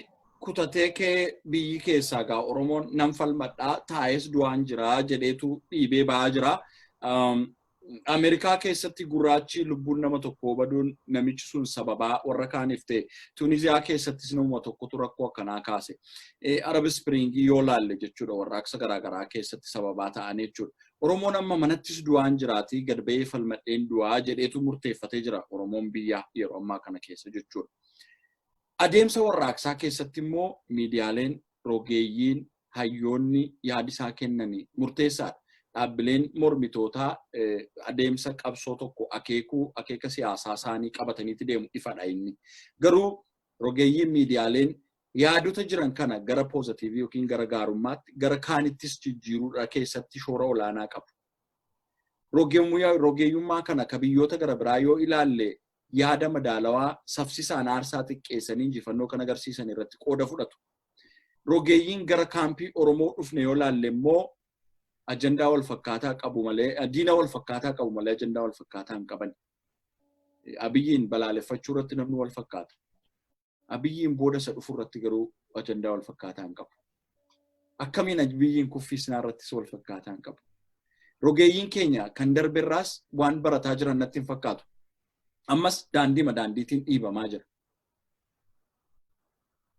kutatee kee biyyi keessaa gaa Oromoon nan falmadhaa taa'es du'aan jira jedheetu dhiibee ba'aa jira. Amerikaa keessatti gurraachi lubbuun nama tokko baduun namichi sun sababaa warra kaaniif ta'e Tuuniziyaa keessattis nama tokkotu rakkoo akkanaa kaase. Arab Spring yoo laalle jechuudha warraaqsa garaagaraa keessatti sababaa ta'anii jechuudha. Oromoon amma manattis du'aan jiraati gad ba'ee falmadheen du'aa jedheetu murteeffatee jira Oromoon biyyaa yeroo ammaa kana keessa jechuudha. Adeemsa warraaqsaa keessatti immoo miidiyaaleen rogeeyyiin hayyoonni yaadisaa kennanii murteessaadha. Dhaabbileen mormitootaa adeemsa qabsoo tokko akeeka siyaasaa isaanii qabataniitti deemu ifadha inni. Garuu rogeeyyiin miidiyaaleen yaadota jiran kana gara poozitiivii yookiin gara gaarummaatti gara kaanittis jijjiiruudha keessatti shoora olaanaa qabu. Rogeeyyummaa kana ka biyyoota gara biraa yoo ilaalle yaada madaalawaa safsisaan aarsaa xiqqeessanii injifannoo kan agarsiisan irratti qooda fudhatu. Rogeeyyiin gara kaampii Oromoo dhufne yoo ilaalle immoo ajandaa wal fakkaataa qabu malee diina wal fakkaataa qabu malee ajandaa wal fakkaataa hin qaban. Abiyyiin balaaleffachuu irratti namni wal fakkaata. Abiyyiin booda isa dhufu irratti garuu ajandaa wal fakkaataa hin qabu. Akkamiin abiyyiin kuffisnaa irrattis wal fakkaataa hin qabu. Rogeeyyiin keenya kan darberraas waan barataa jiran natti hin fakkaatu. Ammas daandiitiin dhiibamaa jira.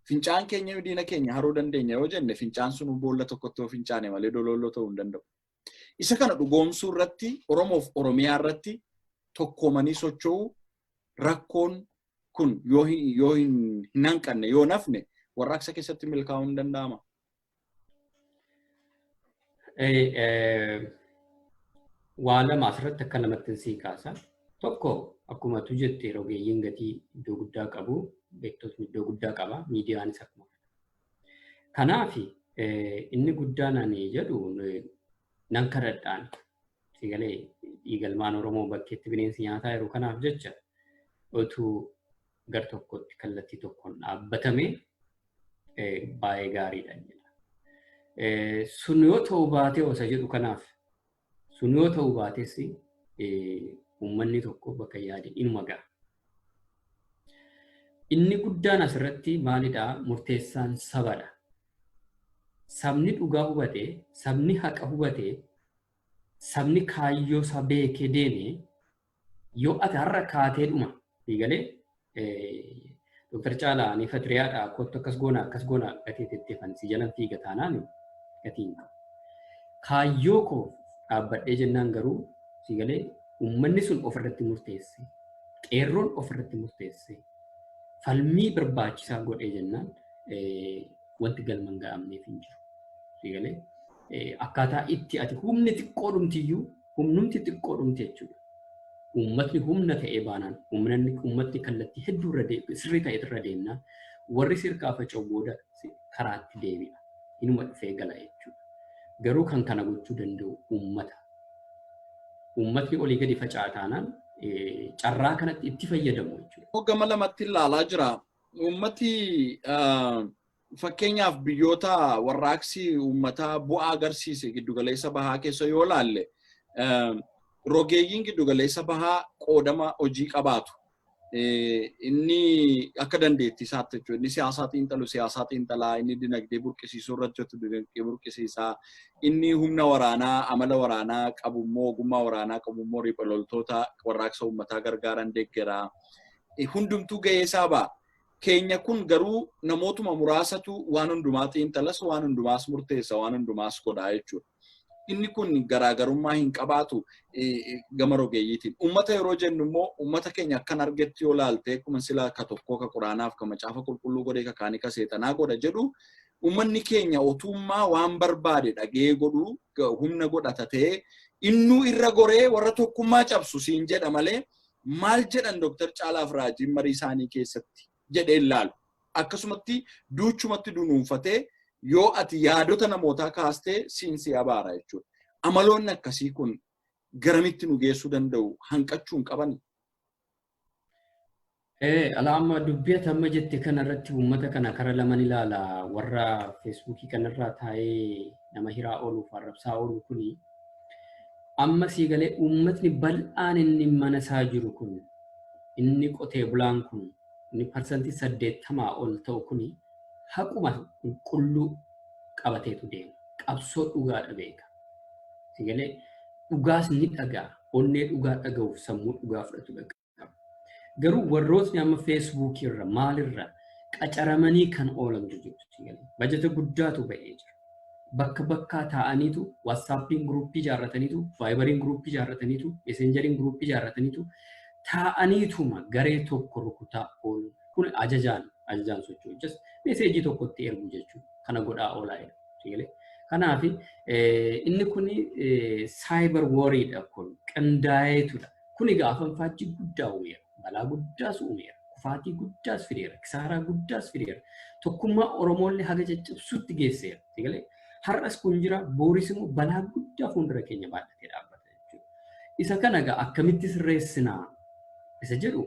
Fincaan keenya diina keenya haruu dandeenya yoo jenne fincaan sun boolla tokkotti yoo fincaane malee dololloo ta'uu hin danda'u. Isa kana dhugoomsuu irratti Oromoof Oromiyaa irratti tokkoomanii socho'uu rakkoon kun yoo hin hanqanne yoo nafne warraaqsa keessatti milkaa'uu hin danda'ama. Waa lama asirratti akka namatti sii kaasa. Tokko akkuma tu jette rogeeyyiin gatii iddoo guddaa qabu, beektotni iddoo guddaa qaba, miidiyaanis akkuma. Kanaaf inni guddaan ani jedhu nan kadhadhaan sigalee dhiigalmaan Oromoo bakkeetti bineensi nyaataa jiru kanaaf jecha otuu gar tokkotti kallattii tokkoon dhaabbatame baay'ee gaariidha jedha. Sun yoo ta'uu baatee osa jedhu kanaaf sun yoo ta'uu baates uummanni tokko bakka yaade inuma ga'a. Inni guddaan asirratti maalidhaa murteessaan sabadha. Sabni dhugaa hubatee, sabni haqa hubatee, sabni kaayyoo isaa beekee deeme yoo ati har'a kaatee dhuma diigalee Dr. Caalaa ni Fatiriyaadhaa kottu akkas goonaa gatii tetteeffan si jalan fiiga taanaan gatii hin qabu. Kaayyoo koo dhaabbadhee jennaan garuu diigalee uummanni sun ofirratti murteesse, qeerroon ofirratti murteesse, falmii barbaachisaa godhee jennaan wanti galman ga'amneef hin jiru. Diigalee akkaataa itti ati humni xiqqoo dhumtiyyuu humnumti xiqqoo dhumti jechuudha. Uummatni humna ta'ee baanaan uummatni kallattii hedduu irra sirrii ta'e irra deemnaan warri sirkaa faca'u booda karaatti deebi'a. Inuma dhufee gala jechuudha. Garuu kan kana gochuu danda'u uummata. Uummatni olii gadi faca'aa taanaan carraa kanatti itti fayyadamu jechuudha. Gama lamatti ilaalaa jira. Uummati fakkeenyaaf biyyoota warraaqsi uummataa bu'aa agarsiise giddugaleessa bahaa keessa yoo laalle rogeeyyiin giddugaleessa bahaa qoodama hojii qabaatu. Inni akka dandeettii isaatti jechuudha. Inni siyaasaa xiinxalaa, inni dinagdee burqisiisuu irratti hojjetu dinagdee burqisiisaa, inni humna waraanaa, amala waraanaa qabummoo, ogummaa waraanaa qabummoo riipha loltoota warraaqsa uummataa gargaaran deeggaraa. Hundumtuu gahee isaa ba'a. Keenya kun garuu namootuma muraasatu waan hundumaa xiinxalas, waan hundumaas murteessa, waan hundumaas godhaa jechuudha. Inni kun garaagarummaa hin qabaatu gama rogeeyyiitiin. Uummata yeroo jennu immoo uummata keenya akkan argetti yoo laalte akkuma sila ka tokkoo ka quraanaaf ka macaafa qulqulluu godhee ka kaanii ka seexanaa godha jedhu uummanni keenya otummaa waan barbaade dhagee godhu humna godhata ta'ee innuu irra goree warra tokkummaa cabsu siin jedha malee maal jedhan Dr. Caalaa fi Raajiin marii isaanii keessatti jedhee ilaalu. Akkasumatti duuchumatti dunuunfatee yoo ati yaadota namootaa kaastee siinsi abaara jechuudha. Amaloonni akkasii kun garamitti nu geessuu danda'u hanqachuu hin qabani. Alaama dubbiin amma jette kanarratti uummata kana kara laman ilaala. Warra feesbuukii kanarraa taa'ee nama hiraa ooluuf arrabsaa oolu kuni amma sii galee uummatni bal'aan inni mana isaa jiru kun inni qotee bulaan kun inni parsantii 80 ol ta'u kuni haquma qulqulluu qabateetu deema. Qabsoo dhugaadha beeka. Sii galee dhugaas ni dhagaa. onnee dhugaa dhaga'uuf sammuu dhugaa fudhatu qaba. Garuu warrootni amma Facebook irra maalirra qacaramanii kan oolan jiru. Bajeta guddaatu ba'ee jira. Bakka bakkaa taa'aniitu WhatsAppiin gruuppii ijaarrataniitu, Viberiin gruuppii ijaarrataniitu, Messengeriin gruuppii ijaarrataniitu taa'aniituma garee tokko rukutaa oolu. Kun ajajaan socho'u. Just meeseejii tokkotti ergu jechuudha. Kana godhaa oolaa jedhu. Kanaaf inni kun cyber warriidha kun qindaa'eetudha. Kun gaafa faajjii guddaa uumeera. Balaa guddaas uumeera. Kufaatii guddaas fideera. Kisaaraa guddaas fideera. Tokkummaa Oromoolle haga caccabsuutti geesseera. Har'as kun jira booris immoo balaa guddaa fuuldura keenya baadhatee dhaabbata jechuudha. Isa kana akkamitti sirreessinaa isa jedhu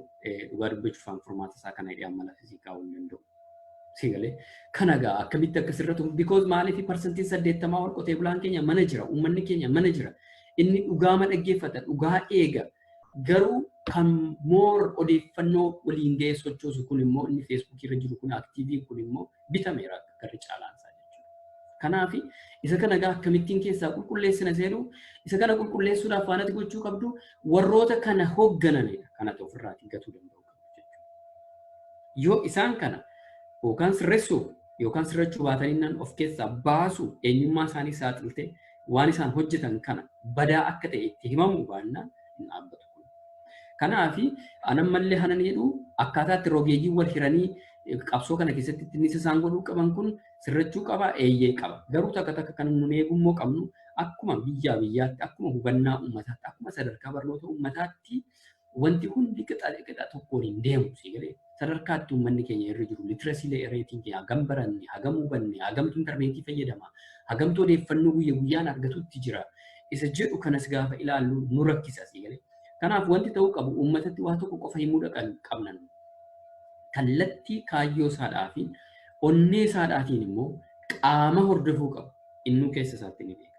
dhugaa dubbachuuf furmaata isaa kana hidhee amma lafisii kaa'uu hin danda'u. Sigalee kana akkamitti akka sirratu because maaliif parsantiin 80 ol qotee bulaan keenya mana jira, uummanni keenya mana jira. Inni dhugaama dhaggeeffata, dhugaa eega. Garuu kan moor odeeffannoo waliin ga'ee sochoosu kun immoo inni Facebook irra jiru kun aktiiviin kun immoo bitameera garri caalaan isaa jechuudha. Kanaaf isa kana akkamittiin keessaa qulqulleessina seenu isa kana qulqulleessuudhaaf waanati gochuu qabdu warroota kana hooggananidha. Kanatu ofirraatii gatuu danda'u jechuudha. Yoo isaan kana yookaan sirreessuuf yookaan sirrachuu baataniin of keessaa baasu eenyummaa isaanii saaxilte waan isaan hojjetan kana badaa akka ta'e itti himamuu baannaan hin dhaabbatu. Kanaaf anammallee hanan jedhu akkaataatti rogeeyyii wal hiranii qabsoo kana keessatti ittiin isaan godhuu qaban kun sirrachuu qaba eeyyee qaba. Garuu takka kan nun eegummoo qabnu akkuma biyyaatti akkuma hubannaa uummataatti akkuma sadarkaa barnoota uummataatti wanti hundi qixa tokkoon hin deemu sigalee sadarkaatti uummanni keenya irra jiru literacy rating keenya hagam baranne hagam hubanne hagamtu intarneetii fayyadama hagamtu odeeffannoo guyyaan argatutti jira isa jedhu kanas gaafa ilaallu nu rakkisa sigalee. Kanaaf wanti ta'uu qabu uummatatti waa tokko qofa himuu qabnan kallattii kaayyoo isaadhaa fi onnee isaadhaatiin immoo qaama hordofuu qabu innuu keessa isaatti ni beeka.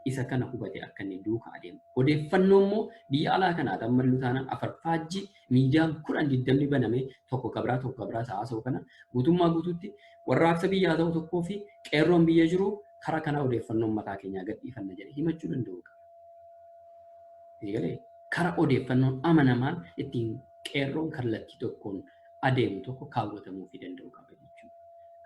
Isa kana hubate akka inni duukaa adeemu. Odeeffannoo immoo biyya alaa kanaati ammallee taanaan afarfaajji miidiyaan 10 baname tokko kabraa haasa'u kana guutummaa guutuutti warraaqsa biyyaa ta'u tokkoo fi qeerroon biyya jiru karaa kana odeeffannoon mataa keenyaa gadhiifanna jedhee himachuu danda'u qaba. Karaa odeeffannoon amanamaan ittiin qeerroon kallattii tokkoon adeemu tokko kaawwatamuu fi danda'u qaba jechuudha.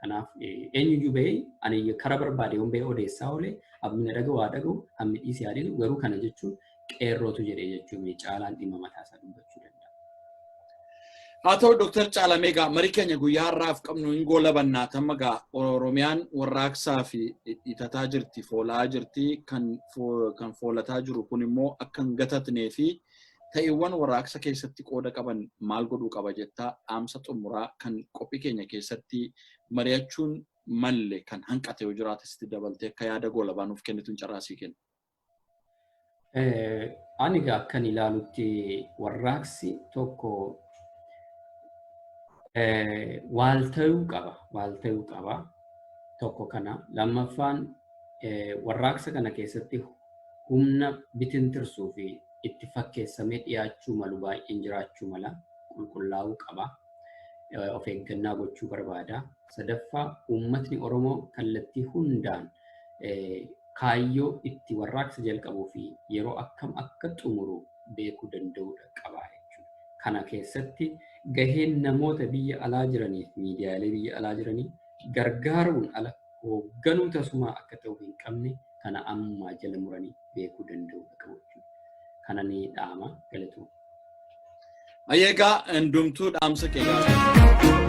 Kanaaf eenyuyyuu bahee ani karaa barbaade yoon bahee odeessaa oolee abbina dhaga'u waa dhaga'u hammi dhiisee adeemu garuu kana jechuun qeerrootu jedhee jechuun caalaan dhimma mataasaa dubbachuu danda'a. Haa ta'u Dr. Caalamee egaa marii keenya guyyaa har'aaf qabnu hin goolabannaa tamma egaa Oromiyaan warraaqsaa fi hidhataa jirti foolaa jirti kan foolataa jiru kun immoo akka hin gatatnee fi ta'iiwwan warraaqsa keessatti qooda qaban maal godhuu qaba jettaa dhaamsa xumuraa kan qophii keenya keessatti mari'achuun malle kan hanqate yoo jiraatesitti dabaltee akka yaada goolabaa nuuf kennituun carraasii kenna. Ani egaa akkan ilaalutti warraaqsi tokko waal ta'uu qaba tokko kana lammaffaan warraaqsa kana keessatti humna bitintirsuu fi itti fakkeessamee dhiyaachuu malu baay'een jiraachuu mala qulqullaa'uu qaba. Of eeggannaa gochuu barbaada. Sadaffaa uummatni Oromoo kallattii hundaan kaayyoo itti warraaqsa jalqabuu fi yeroo akkam akka xumuru beekuu danda'uudha qaba jechuudha. Kana keessatti gaheen namoota biyya alaa jiraniif miidiyaalee biyya alaa jiranii gargaaruun ala hoogganuu tasumaa akka ta'u hin qabne kana ammaa jala muranii beekuu danda'uudha qabu jechuudha. Kana ni dhaama galatu. Ayyeegaa hundumtuu dhaamsa kee gaafata.